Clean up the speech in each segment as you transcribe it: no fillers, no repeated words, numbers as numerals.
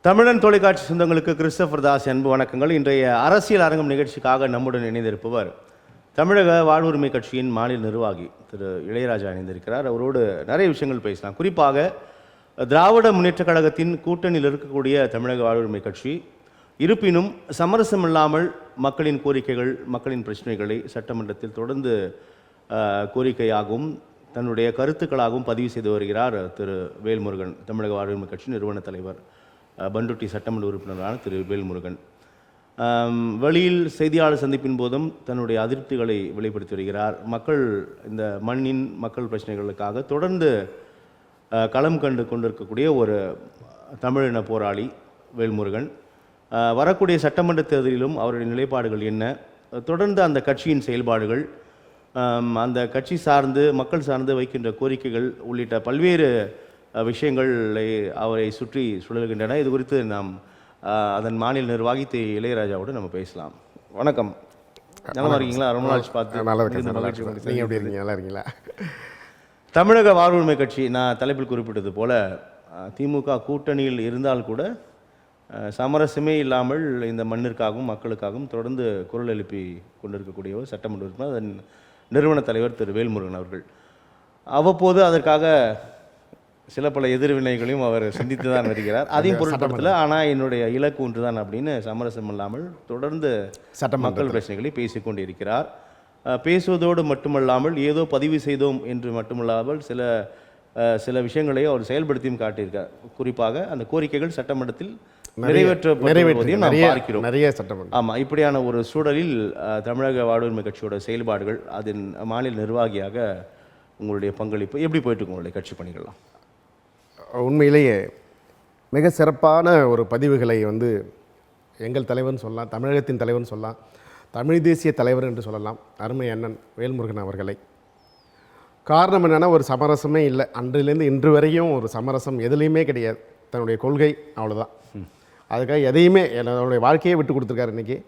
தமிழன் தொலைக்காட்சி சொந்தங்களுக்கு கிறிஸ்டோபர் தாஸ் அன்பு வணக்கங்கள். இன்றைய அரசியல் அரங்கம் நிகழ்ச்சிக்காக நம்முடன் இணைந்திருப்பவர் தமிழக வாழ்வுரிமை கட்சியின் மாநில நிர்வாகி திரு இளையராஜா இணைந்திருக்கிறார். அவரோடு நிறைய விஷயங்கள் பேசலாம். குறிப்பாக திராவிட முன்னேற்றக் கழகத்தின் கூட்டணியில் இருக்கக்கூடிய தமிழக வாழ்வுரிமை கட்சி இருப்பினும் சமரசம் இல்லாமல் மக்களின் கோரிக்கைகள், மக்களின் பிரச்சனைகளை சட்டமன்றத்தில் தொடர்ந்து கோரிக்கையாகவும் தன்னுடைய கருத்துக்களாகவும் பதிவு செய்து வருகிறார் திரு வேல்முருகன். தமிழக வாழ்வுரிமை கட்சி நிறுவன தலைவர், பண்ருட்டி சட்டமன்ற உறுப்பினரான திரு வேல்முருகன் வெளியில் செய்தியாளர் சந்திப்பின் போதும் தன்னுடைய அதிருப்திகளை வெளிப்படுத்தி வருகிறார். இந்த மண்ணின் மக்கள் பிரச்சனைகளுக்காக தொடர்ந்து களம் கண்டு கொண்டிருக்கக்கூடிய ஒரு தமிழின போராளி வேல்முருகன். வரக்கூடிய சட்டமன்ற தேர்தலிலும் அவருடைய நிலைப்பாடுகள் என்ன, தொடர்ந்து அந்த கட்சியின் செயல்பாடுகள், அந்த கட்சி சார்ந்து மக்கள் சார்ந்து வைக்கின்ற கோரிக்கைகள் உள்ளிட்ட பல்வேறு விஷயங்களை அவரை சுற்றி சுழல்கின்றன. இது குறித்து நாம் அதன் மாநில நிர்வாகி திரு இளையராஜாவோடு நம்ம பேசலாம். வணக்கம், நல்லா இருக்கீங்களா? ரொம்ப நாள் பார்த்து. நல்லா இருக்கேன். நீங்கள் எப்படி இருக்கீங்க? நல்லா இருக்கீங்களா? தமிழக வாழ்வுரிமை கட்சி, நான் தலைப்பில் குறிப்பிட்டது போல திமுக கூட்டணியில் இருந்தால் கூட சமரசமே இல்லாமல் இந்த மண்ணிற்காகவும் மக்களுக்காகவும் தொடர்ந்து குரல் எழுப்பி கொண்டிருக்கக்கூடியவர் சட்டமன்ற உறுப்பினர், அதன் நிறுவன தலைவர் திரு வேல்முருகன் அவர்கள். அவ்வப்போது அதற்காக சில பல எதிர்வினைகளையும் அவர் சந்தித்து தான் வருகிறார். அதையும் பொருட்படுத்தல. ஆனால் என்னுடைய இலக்கு ஒன்று தான் அப்படின்னு சமரசம் இல்லாமல் தொடர்ந்து மக்கள் பிரச்சனைகளை பேசிக்கொண்டு இருக்கிறார். பேசுவதோடு மட்டுமல்லாமல் ஏதோ பதிவு செய்தோம் என்று மட்டுமல்லாமல் சில விஷயங்களை அவர் செயல்படுத்தியும் காட்டியிருக்கார். குறிப்பாக அந்த கோரிக்கைகள் சட்டமன்றத்தில் நிறைவேற்றப்படுவதையும் நாம் பார்க்கிறோம். நிறைய சட்டமன்றம். ஆமாம், இப்படியான ஒரு சூழலில் தமிழக வாழ்வுரிமை கட்சியோட செயல்பாடுகள், அதன் மாநில நிர்வாகியாக உங்களுடைய பங்களிப்பு எப்படி போயிட்டு இருக்கு? உங்களுடைய கட்சி பணிகள்லாம் உண்மையிலேயே மிக சிறப்பான ஒரு பதிவுகளை எங்கள் தலைவர்னு சொல்லலாம், தமிழகத்தின் தலைவர்னு சொல்லலாம், தமிழ் தேசிய தலைவர் என்று சொல்லலாம், அருமை அண்ணன் வேல்முருகன் அவர்களை. காரணம் என்னென்னா, ஒரு சமரசமே இல்லை. அன்றிலேருந்து இன்று வரையும் ஒரு சமரசம் எதுலேயுமே கிடையாது. தன்னுடைய கொள்கை அவ்வளோதான். அதுக்காக எதையுமே என்னுடைய வாழ்க்கையை விட்டு கொடுத்துருக்காரு. இன்றைக்கி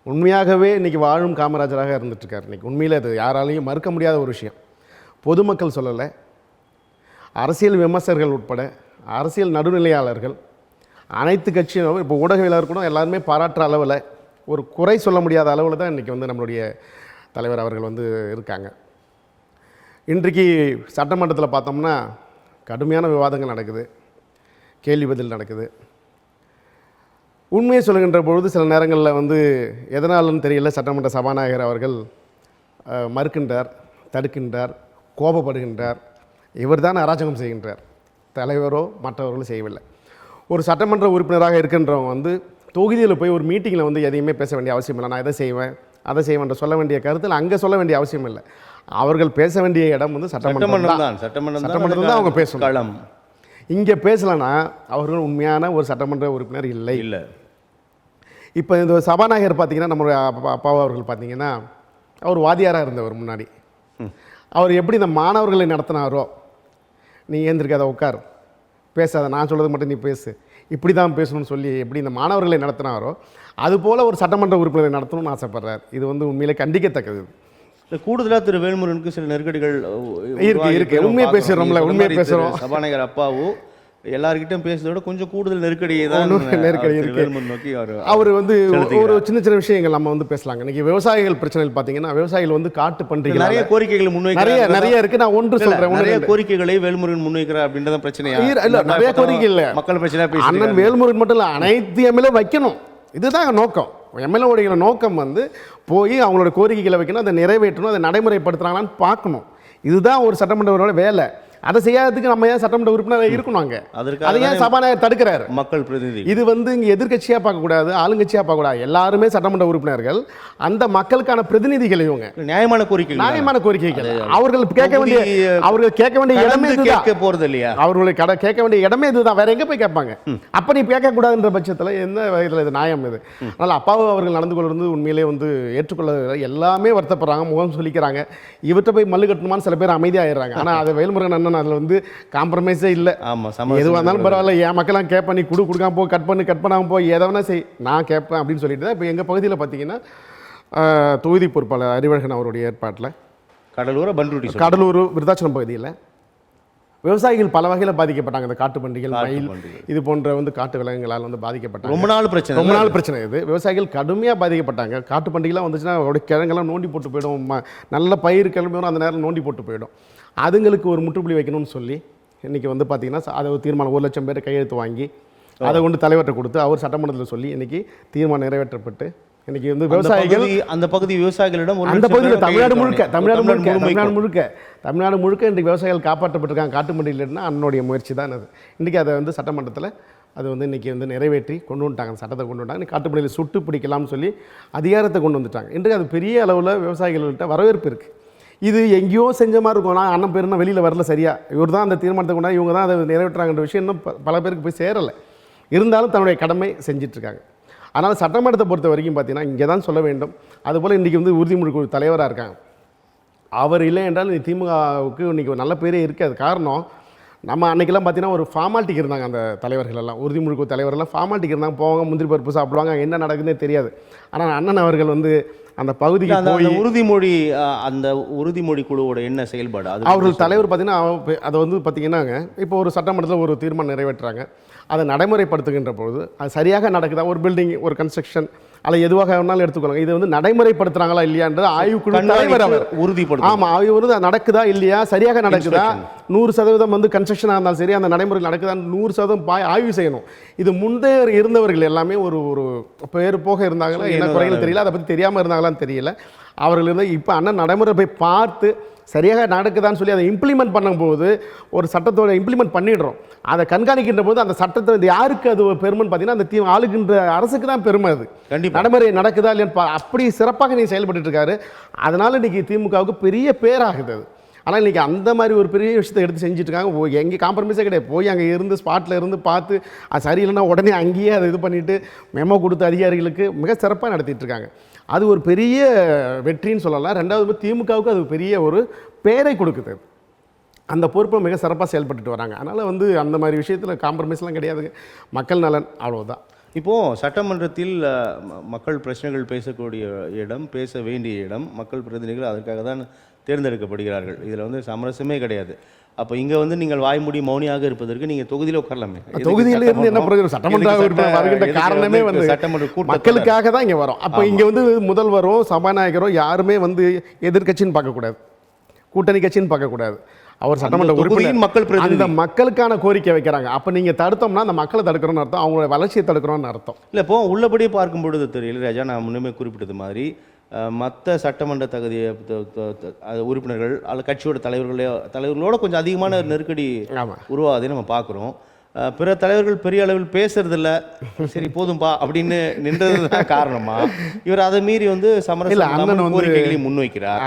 உண்மையாகவே இன்றைக்கி வாழும் காமராஜராக இருந்துகிட்ருக்கார். இன்றைக்கி உண்மையில் அது யாராலையும் மறுக்க முடியாத ஒரு விஷயம். பொதுமக்கள் சொல்லலை, அரசியல் விமர்சகர்கள் உட்பட அரசியல் நடுநிலையாளர்கள், அனைத்து கட்சியினரும், இப்போ ஊடகவியலாளர் கூட எல்லாருமே பாராட்டுற அளவில், ஒரு குறை சொல்ல முடியாத அளவில் தான் இன்றைக்கி நம்மளுடைய தலைவர் அவர்கள் இருக்காங்க. இன்றைக்கு சட்டமன்றத்தில் பார்த்தோம்னா கடுமையான விவாதங்கள் நடக்குது, கேள்வி பதில் நடக்குது. உண்மையை சொல்லுகின்ற பொழுது சில நேரங்களில் எதனாலன்னு தெரியல, சட்டமன்ற சபாநாயகர் அவர்கள் மறுக்கின்றார், தடுக்கின்றார், கோபப்படுகின்றார். இவர் தான் அராஜகம் செய்கின்றார், தலைவரோ மற்றவர்களும் செய்யவில்லை. ஒரு சட்டமன்ற உறுப்பினராக இருக்கின்றவங்க தொகுதியில் போய் ஒரு மீட்டிங்கில் எதையுமே பேச வேண்டிய அவசியம் இல்லை. நான் எதை செய்வேன் அதை செய்வேன் சொல்ல வேண்டிய கருத்தில் அங்கே சொல்ல வேண்டிய அவசியம் இல்லை. அவர்கள் பேச வேண்டிய இடம் சட்டமன்றம் தான். சட்டமன்றம் தான் அவங்க பேசணும். இங்கே பேசலைன்னா அவர்கள் உண்மையான ஒரு சட்டமன்ற உறுப்பினர் இல்லை. இப்போ இந்த சபாநாயகர் பார்த்தீங்கன்னா, நம்மளுடைய அப்பா அவர்கள் பார்த்தீங்கன்னா, அவர் வாதியாராக இருந்தவர். முன்னாடி அவர் எப்படி இந்த மாணவர்களை நடத்தினாரோ, நீ ஏந்திருக்காத, உட்கார், பேசாத, நான் சொல்கிறது மட்டும் நீ பேசு, இப்படி தான் பேசணும்னு சொல்லி எப்படி இந்த மாணவர்களை நடத்தினாரோ, அதுபோல் ஒரு சட்டமன்ற உறுப்பினரை நடத்தணும்னு ஆசைப்படுறார். இது உண்மையிலே கண்டிக்கத்தக்கது. கூடுதலாக திரு வேல்முருகனுக்கு சில நெருக்கடிகள் இருக்கு. உண்மையை பேசுகிறோம். சபாநாயகர் அப்பாவோ எல்லார்கிட்டையும் பேசுறதோட கொஞ்சம் கூடுதல் நெருக்கடியை தான் நோக்கி அவர் ஒரு சின்ன சின்ன விஷயங்கள் நம்ம பேசலாங்க. இன்னைக்கு விவசாயிகள் பிரச்சனைகள் பார்த்தீங்கன்னா, விவசாயிகள் காட்டு பன்றிகள் நிறைய கோரிக்கைகள் முன்வைக்கிறாங்க. நிறைய இருக்கு. நான் ஒன்று சொல்றேன், நிறைய கோரிக்கைகளை வேல்முருகன் முன்வைக்கிறார் அப்படின்றத பிரச்சனை இல்ல. நிறைய கோரிக்கை இல்லை, மக்கள் பிரச்சனை. அண்ணன் வேல்முருகன் மட்டும் இல்லை, அனைத்து எம்எல்ஏ வைக்கணும். இதுதான் நோக்கம். எம்எல்ஏவுடைய நோக்கம் போய் அவங்களோட கோரிக்கைகளை வைக்கணும், அதை நிறைவேற்றணும், அதை நடைமுறைப்படுத்துறாங்களான்னு பார்க்கணும். இதுதான் ஒரு சட்டமன்றவரோட வேலை. அதை செய்யாததுக்கு நம்ம ஏன் சட்டமன்ற உறுப்பினர் இருக்கணும்? அதை ஏன் சபாநாயகர் தடுக்கிறார்? மக்கள் பிரதிநிதி இது இங்கே எதிர்கட்சியாக பார்க்கக்கூடாது, ஆளுங்கட்சியாக பார்க்கக்கூடாது. எல்லாருமே சட்டமன்ற உறுப்பினர்கள், அந்த மக்களுக்கான பிரதிநிதிகள். இவங்க நியாயமான கோரிக்கைகள் அவர்கள் கேட்க வேண்டிய இடமே கேட்க போறது இல்லையா? அவர்களுக்கு கேட்க வேண்டிய இடமே இதுதான். வேற எங்க போய் கேட்பாங்க? அப்ப நீ கேட்கக்கூடாதுன்ற பட்சத்தில் என்ன வகையில் இது நியாயம்? இது அதனால் அப்பாவை அவர்கள் நடந்து கொள்வது உண்மையிலே ஏற்றுக்கொள்ள எல்லாமே வருத்தப்படுறாங்க, முகம் சொல்லிக்கிறாங்க. இவற்றை போய் மல்லு கட்டணுமான்னு சில பேர் அமைதியாகிடுறாங்க. ஆனால் அது வேல்முருகன் அதில் காம்ப்ரமைஸே இல்லை. எதுவாக இருந்தாலும் பரவாயில்ல, என் மக்களாம் கேட்பேன், நீ கொடுக்காம போ, கட் பண்ணாமல் போய் எதனா செய், நான் கேட்பேன் அப்படின்னு சொல்லிட்டு தான். இப்போ எங்கள் பகுதியில் பார்த்தீங்கன்னா, தொகுதி பொறுப்பாளர் அறிவழகன் அவருடைய ஏற்பாட்டில் கடலூர் விருதாச்சலம் பகுதியில் விவசாயிகள் பல வகையில் பாதிக்கப்பட்டாங்க. இந்த காட்டு பண்டிகள், காட்டு மயில், பன்றிகள். இது போன்ற வந்து காட்டு விலங்குகளால் வந்து பாதிக்கப்பட்டாங்க. ரொம்ப நாள் பிரச்சனை. ரொம்ப நாள் பிரச்சனை இது. விவசாயிகள் கடுமையாக பாதிக்கப்பட்டாங்க. காட்டு பண்டிகைலாம் வந்துச்சுன்னா அவருடைய கிழங்கெல்லாம் நோண்டி போட்டு போயிடும். நல்ல பயிர் கிளம்பி வரும், அந்த நேரம் நோண்டி போட்டு போயிடும். அதுங்களுக்கு ஒரு முற்றுப்புள்ளி வைக்கணும்னு சொல்லி இன்றைக்கி வந்து பார்த்திங்கன்னா அதை ஒரு தீர்மானம் 1,00,000 பேர் கையெழுத்து வாங்கி அதை கொண்டு தலைவர்கிட்ட கொடுத்து அவர் சட்டமன்றத்தில் சொல்லி இன்றைக்கி தீர்மானம் நிறைவேற்றப்பட்டு இன்றைக்கி வந்து விவசாயிகள் அந்த பகுதி விவசாயிகளிடம் அந்த பகுதியில் தமிழ்நாடு முழுக்க இன்றைக்கு விவசாயிகள் காப்பாற்றப்பட்டிருக்காங்க. காட்டு மண்டியிலிருந்து அண்ணனுடைய முயற்சி தான் அது. இன்றைக்கி அதை வந்து சட்டமன்றத்தில் அது வந்து இன்றைக்கி வந்து நிறைவேற்றி கொண்டு வந்துட்டாங்க, சட்டத்தை கொண்டு வந்துட்டாங்க. காட்டுப்படியில் சுட்டு பிடிக்கலாம்னு சொல்லி அதிகாரத்தை கொண்டு வந்துட்டாங்க. இன்றைக்கு அது பெரிய அளவில் விவசாயிகள்கிட்ட வரவேற்பு இருக்குது. இது எங்கேயோ செஞ்ச மாதிரி இருக்கும். நான் அண்ணன் பேருன்னா வெளியில் வரல, சரியா இவர் தான் அந்த தீர்மானத்தை கொண்டா, இவங்க தான் அதை நிறைவேற்றுறாங்கன்ற விஷயம் இன்னும் பல பேருக்கு போய் சேரலை. இருந்தாலும் தன்னுடைய கடமை செஞ்சிட்ருக்காங்க. அதனால் சட்டமன்றத்தை பொறுத்த வரைக்கும் பார்த்தீங்கன்னா இங்கே தான் சொல்ல வேண்டும். அதுபோல் இன்றைக்கி வந்து உறுதிமொழி குழு தலைவராக இருக்காங்க. அவர் இல்லை என்றால் திமுகவுக்கு இன்றைக்கி ஒரு நல்ல பேரே இருக்காது. காரணம், நம்ம அன்றைக்கெல்லாம் பார்த்தீங்கன்னா ஒரு ஃபார்மாலிட்டிக்கு இருந்தாங்க. அந்த தலைவர்கள் எல்லாம், உறுதிமொழி குழு தலைவரெல்லாம் ஃபார்மாலிட்டிக்கு இருந்தாங்க. போவாங்க, முந்திரி பருப்பு சாப்பிடுவாங்க, என்ன நடக்குதுன்னே தெரியாது. ஆனால் அண்ணன் அவர்கள் வந்து அந்த பகுதிக்கு போய் அந்த உறுதிமொழி குழுவோட என்ன செயல்பாடு அவர்கள் தலைவர் பார்த்தீங்கன்னா அதை வந்து பார்த்தீங்கன்னாங்க, இப்போ ஒரு சட்டமன்றத்தில் ஒரு தீர்மானம் நிறைவேற்றுறாங்க. அதை நடைமுறைப்படுத்துகின்ற பொழுது அது சரியாக நடக்குதா, ஒரு பில்டிங், ஒரு கன்ஸ்ட்ரக்ஷன், அல்ல எதுவாக வேணாலும் எடுத்துக்கொள்ளுங்க, இது வந்து நடைமுறைப்படுத்துகிறாங்களா இல்லையான்றது ஆய்வுக்குழு தலைவர் அவர் உறுதிப்படுத்தும். ஆமாம், ஆய்வு வந்து நடக்குதா இல்லையா, சரியாக நடக்குதா, 100% வந்து கன்ஸ்ட்ரக்ஷனாக இருந்தாலும் சரி, அந்த நடைமுறை நடக்குதான்னு 100% ஆய்வு செய்யணும். இது முந்தைய இருந்தவர்கள் எல்லாமே ஒரு ஒரு பேர் போக இருந்தாங்களா, என்ன குறைகள் தெரியல, அதை பற்றி தெரியாமல் இருந்தாங்களான்னு தெரியல. அவர்கள் வந்து இப்போ அண்ணன் நடைமுறை போய் பார்த்து சரியாக நடக்குதான்னு சொல்லி அதை இம்ப்ளிமெண்ட் பண்ணும்போது, ஒரு சட்டத்தோட இம்ப்ளிமெண்ட் பண்ணிடுறோம், அதை கண்காணிக்கின்ற போது அந்த சட்டத்தை யாருக்கு அது பெருமைன்னு பார்த்தீங்கன்னா அந்த ஆளுகின்ற அரசுக்கு தான் பெருமை. அது நடைமுறை நடக்குதா இல்லையான்னு அப்படி சிறப்பாக நீ செயல்பட்டு இருக்காரு. அதனால் இன்றைக்கி திமுகவுக்கு பெரிய பேராகுது அது. ஆனால் இன்றைக்கி அந்த மாதிரி ஒரு பெரிய விஷயத்தை எடுத்து செஞ்சுட்ருக்காங்க. எங்கே காம்ப்ரமைஸே கிடையாது. போய் அங்கே இருந்து ஸ்பாட்டில் இருந்து பார்த்து அது சரியில்லைன்னா உடனே அங்கேயே அதை இது பண்ணிவிட்டு மெமோ கொடுத்து அதிகாரிகளுக்கு மிக சிறப்பாக நடத்திட்டு இருக்காங்க. அது ஒரு பெரிய வெற்றின்னு சொல்லலாம். ரெண்டாவது திமுகவுக்கு அது பெரிய ஒரு பேரை கொடுக்குது. அந்த பொறுப்பை மிக சிறப்பாக செயல்பட்டுட்டு வராங்க. அதனால் வந்து அந்த மாதிரி விஷயத்தில் காம்ப்ரமைஸ்லாம் கிடையாதுங்க. மக்கள் நலன், அவ்வளோதான். இப்போது சட்டமன்றத்தில் மக்கள் பிரச்சனைகள் பேசக்கூடிய இடம், பேச வேண்டிய இடம், மக்கள் பிரதிநிதிகள் அதற்காக தான் தேர்ந்தெடுக்கப்படுகிறார்கள். இதில் வந்து சமரசமே கிடையாது. அப்போ இங்கே வந்து நீங்கள் வாய்மூடி மௌனியாக இருப்பதற்கு நீங்கள் தொகுதியில் உட்காரலாமே. தொகுதியில் இருந்து என்ன பிரயோஜனம்? சட்டமன்ற உறுப்பினர் வருகின்ற காரணமே வந்து சட்டமன்ற மக்களுக்காக தான் இங்கே வரும். அப்போ இங்கே வந்து முதல்வரோ சபாநாயகரோ யாருமே வந்து எதிர்கட்சின்னு பார்க்கக்கூடாது, கூட்டணி கட்சின்னு பார்க்கக்கூடாது. அவர் சட்டமன்ற உறுப்பினர், மக்கள் அந்த மக்களுக்கான கோரிக்கை வைக்கிறாங்க. அப்போ நீங்கள் தடுத்தோம்னா அந்த மக்களை தடுக்கிறோன்னு அர்த்தம், அவங்களோட வளர்ச்சியை தடுக்கிறோன்னு அர்த்தம் இல்லை. இப்போ உள்ளபடியே பார்க்கும் பொழுது திரு இளையராஜா, நான் முன்னுமே குறிப்பிட்டது மாதிரி மற்ற சட்டமன்ற தகுதியை உறுப்பினர்கள் அல்ல கட்சியோட தலைவர்களோட கொஞ்சம் அதிகமான நெருக்கடி உருவாகுதை நம்ம பார்க்குறோம். பிற தலைவர்கள் பெரிய அளவில் பேசுறதில்ல, சரி போதும்பா அப்படின்னு நின்றது தான் காரணமா, இவர் அதை மீறி வந்து சமரச கோரிக்கைகளையும் முன்வைக்கிறார்.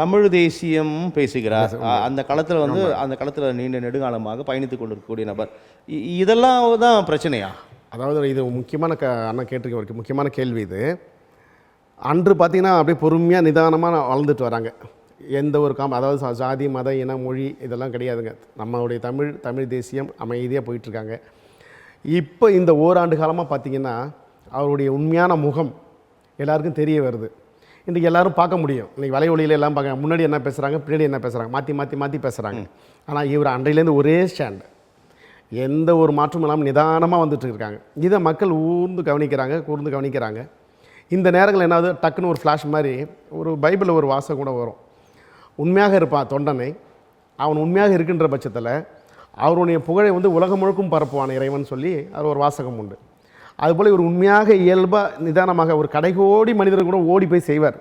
தமிழ் தேசியம் பேசுகிறார். அந்த களத்தில் வந்து அந்த களத்தில் நீண்ட நெடுங்காலமாக பயணித்து கொண்டிருக்கக்கூடிய நபர். இதெல்லாம் தான் பிரச்சனையா? அதாவது இது முக்கியமான அண்ணன் கேட்டிருக்க முக்கியமான கேள்வி இது. அன்று பார்த்தீங்கன்னா அப்படியே பொறுமையாக நிதானமாக வளர்ந்துட்டு வராங்க. எந்த ஒரு அதாவது ஜாதி, மத, இன, மொழி இதெல்லாம் கிடையாதுங்க. நம்மளுடைய தமிழ் தேசியம் அமைதியாக போயிட்டுருக்காங்க. இப்போ இந்த ஓராண்டு காலமாக பார்த்திங்கன்னா அவருடைய உண்மையான முகம் எல்லாருக்கும் தெரிய வருது. இன்றைக்கி எல்லோரும் பார்க்க முடியும். இன்றைக்கி வலையொலியில் எல்லாம் பார்க்க, முன்னாடி என்ன பேசுகிறாங்க, பின்னாடி என்ன பேசுகிறாங்க, மாற்றி பேசுகிறாங்க. ஆனால் இவர் அன்றையிலேருந்து ஒரே ஸ்டாண்டு, எந்த ஒரு மாற்றமும் இல்லாமல் நிதானமாக வந்துட்டு இருக்காங்க. இதை மக்கள் கூர்ந்து கவனிக்கிறாங்க. இந்த நேரங்கள் என்னாவது டக்குன்னு ஒரு ஃப்ளாஷ் மாதிரி ஒரு பைபிளில் ஒரு வாசகம் கூட வரும். உண்மையாக இருப்பான் தொண்டனை, அவன் உண்மையாக இருக்கின்ற பட்சத்தில் அவருடைய புகழை வந்து உலகம் முழுக்கும் பரப்புவான் இறைவன் சொல்லி அது ஒரு வாசகம் உண்டு. அதுபோல் இவர் உண்மையாக இயல்பாக நிதானமாக ஒரு கடைகோடி மனிதர்கள் கூட ஓடி போய் செய்வார்,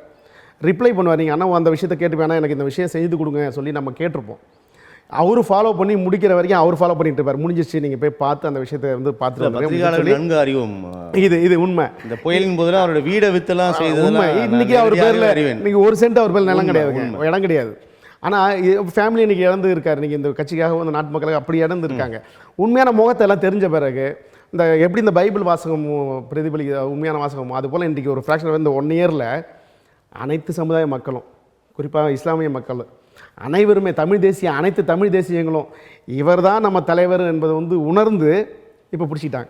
ரிப்ளை பண்ணுவார். நீங்கள் அண்ணா அந்த விஷயத்தை கேட்டு வேணா எனக்கு இந்த விஷயம் செய்து கொடுங்க சொல்லி நம்ம கேட்டிருப்போம். அவரு ஃபாலோ பண்ணி முடிக்கிற வரைக்கும் அவர் ஃபாலோ பண்ணிட்டு இருப்பார். முடிஞ்சிச்சு, நீங்கள் போய் பார்த்து அந்த விஷயத்தை வந்து பார்த்துட்டு அறிவும் இது உண்மை. இந்த புயலின் போது அவரோட வீடை வித்தெல்லாம் செய்தது உண்மை. இன்னைக்கு அவர் பேரில் இன்னைக்கு ஒரு சென்ட் அவர் பேர் நிலம் கிடையாதுங்க, இடம் கிடையாது. ஆனால் ஃபேமிலி இன்றைக்கி இழந்து இருக்கார். இன்றைக்கி இந்த கட்சிக்காக வந்து நாட்டு மக்களுக்கு அப்படி இழந்து இருக்காங்க. உண்மையான முகத்தை எல்லாம் தெரிஞ்ச பிறகு இந்த எப்படி இந்த பைபிள் வாசகம் பிரதிபலிக்க உண்மையான வாசகம், அதுபோல் இன்றைக்கி ஒரு ஃப்ராக்ஷன் இந்த 1 இயரில் அனைத்து சமுதாய மக்களும், குறிப்பாக இஸ்லாமிய மக்கள் அனைவருமே, அனைத்து தமிழ் தேசியங்களும் இவர் தான் நம்ம தலைவர் என்பதை வந்து உணர்ந்து இப்போ பிடிச்சிட்டாங்க.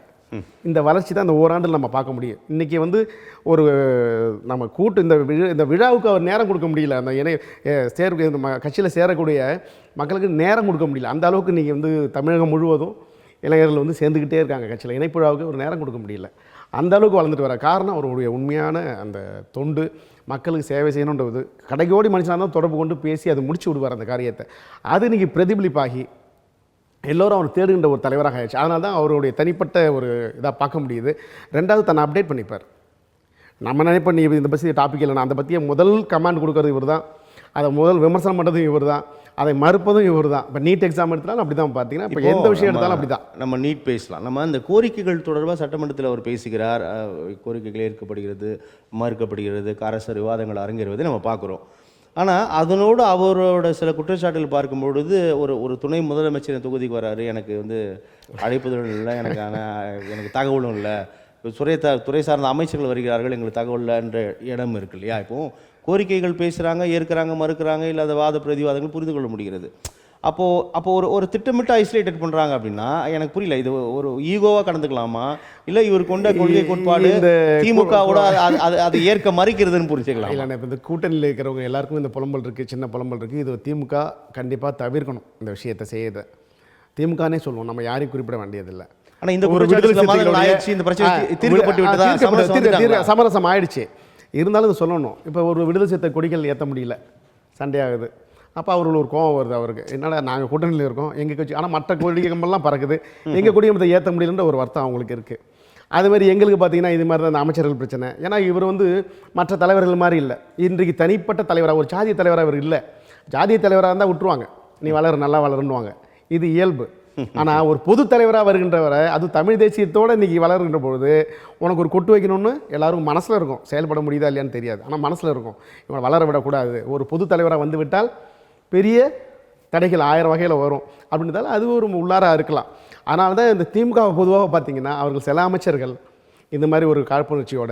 இந்த வளர்ச்சி தான் இந்த ஓராண்டில் நம்ம பார்க்க முடியும். இன்றைக்கி வந்து ஒரு நம்ம கூட்டு இந்த விழாவுக்கு அவர் நேரம் கொடுக்க முடியல. அந்த கட்சியில் சேரக்கூடிய மக்களுக்கு நேரம் கொடுக்க முடியல. அந்த அளவுக்கு இன்றைக்கி வந்து தமிழகம் முழுவதும் இளைஞர்கள் வந்து சேர்ந்துக்கிட்டே இருக்காங்க கட்சியில். இணைப்புழாவுக்கு ஒரு நேரம் கொடுக்க முடியல. அந்த அளவுக்கு வளர்ந்துட்டு வர காரணம் அவருடைய உண்மையான அந்த தொண்டு, மக்களுக்கு சேவை செய்யணுன்றது. கடைக்கோடி மனுஷனாக தான் தொடர்பு கொண்டு பேசி அதை முடிச்சு விடுவார் அந்த காரியத்தை. அது இன்றைக்கி பிரதிபலிப்பாகி எல்லோரும் அவர் தேடுகின்ற ஒரு தலைவராக ஆயிடுச்சு. அதனால தான் அவருடைய தனிப்பட்ட ஒரு இதாக பார்க்க முடியுது. ரெண்டாவது தன்னை அப்டேட் பண்ணிப்பார். நம்ம நினைப்போம் நீ இந்த பற்றி டாபிக் இல்லைனா அந்த பற்றிய முதல் கமெண்ட் கொடுக்கறது இவர் தான், அதை முதல் விமர்சனம் பண்ணுறதும் இவர் தான், அதை மறுப்பதும் இவர் தான். இப்போ நீட் எக்ஸாம் எடுத்தாலும் அப்படி தான் பார்த்தீங்கன்னா, இப்போ எந்த விஷயம் எடுத்தாலும் அப்படி தான். நம்ம நீட் பேசலாம். நம்ம அந்த கோரிக்கைகள் தொடர்பாக சட்டமன்றத்தில் அவர் பேசுகிறார். கோரிக்கைகள் ஏற்கப்படுகிறது, மறுக்கப்படுகிறது, அரசு விவாதங்கள் அரங்கேறுவதை நம்ம பார்க்குறோம். ஆனால் அதனோடு அவரோட சில குற்றச்சாட்டுகள் பார்க்கும்பொழுது ஒரு துணை முதலமைச்சர் தொகுதிக்கு வராரு, எனக்கு வந்து அழைப்புதலும் இல்லை, எனக்கு தகவலும் இல்லை, துறை சார்ந்த அமைச்சர்கள் வருகிறார்கள், எங்களுக்கு தகவல் இல்லைன்ற இடம் இருக்கு இல்லையா? இப்போது கோரிக்கைகள் பேசுகிறாங்க, ஏற்கிறாங்க, மறுக்கிறாங்க, இல்லை அதை வாத பிரதிவாதங்கள் புரிந்து கொள்ள முடிகிறது. அப்போது ஒரு திட்டமிட்டு ஐசோலேட்டட் பண்ணுறாங்க அப்படின்னா எனக்கு புரியல. இது ஒரு ஈகோவாக கடந்துக்கலாமா, இல்லை இவர் கொண்ட கொள்கை கோட்பாடு திமுகவோட அதை ஏற்க மறுக்கிறதுன்னு புரிஞ்சுக்கலாம்? இல்லை, இப்போ இந்த கூட்டணியில் இருக்கிறவங்க எல்லாருக்கும் இந்த புலம்பல் இருக்குது, சின்ன புலம்பல் இருக்குது. இது திமுக கண்டிப்பாக தவிர்க்கணும் இந்த விஷயத்தை செய்யதை. திமுகனே சொல்லுவோம், நம்ம யாரையும் குறிப்பிட வேண்டியதில்லை. ஆனால் இந்த ஒரு சமரசம் ஆயிடுச்சு. இருந்தாலும் இது சொல்லணும். இப்போ ஒரு விடுதலை சிறுத்தை கொடிகள் ஏற்ற முடியல, சண்டே ஆகுது. அப்போ அவர்கள் ஒரு கோவம் வருது அவருக்கு, என்னடா நாங்கள் கூட்டணியில் இருக்கோம், எங்கள் கட்சி ஆனால் மற்ற கொடிகை கம்பெல்லாம் பறக்குது, எங்கள் கொடியை ஏற்ற முடியலன்ற ஒரு வருத்தம் அவங்களுக்கு இருக்குது. அதுமாதிரி எங்களுக்கு பார்த்தீங்கன்னா இது மாதிரி தான் அந்த அமைச்சர்கள் பிரச்சனை. ஏன்னா இவர் வந்து மற்ற தலைவர்கள் மாதிரி இல்லை, இன்றைக்கு தனிப்பட்ட தலைவராக, ஒரு ஜாதிய தலைவராக இவர் இல்லை. ஜாதிய தலைவராக இருந்தால் விட்டுருவாங்க, நீ வளரு நல்லா வளருன்னுவாங்க, இது இயல்பு. ஆனால் ஒரு பொது தலைவராக வருகின்றவரை, அது தமிழ் தேசியத்தோடு இன்றைக்கி வளர்கின்ற பொழுது உனக்கு ஒரு கொட்டு வைக்கணும்னு எல்லாரும் மனசில் இருக்கும். செயல்பட முடியுதா இல்லையான்னு தெரியாது, ஆனால் மனசில் இருக்கும், இவனை வளர விடக்கூடாது. ஒரு பொது தலைவராக வந்து விட்டால் பெரிய தடைகள் 1000 வகையில் வரும் அப்படின்றதால அது ஒரு உள்ளாராக இருக்கலாம். அதனால தான் இந்த திமுக பொதுவாக பார்த்திங்கன்னா அவர்கள் சில அமைச்சர்கள் இந்த மாதிரி ஒரு காழ்ப்புணர்ச்சியோட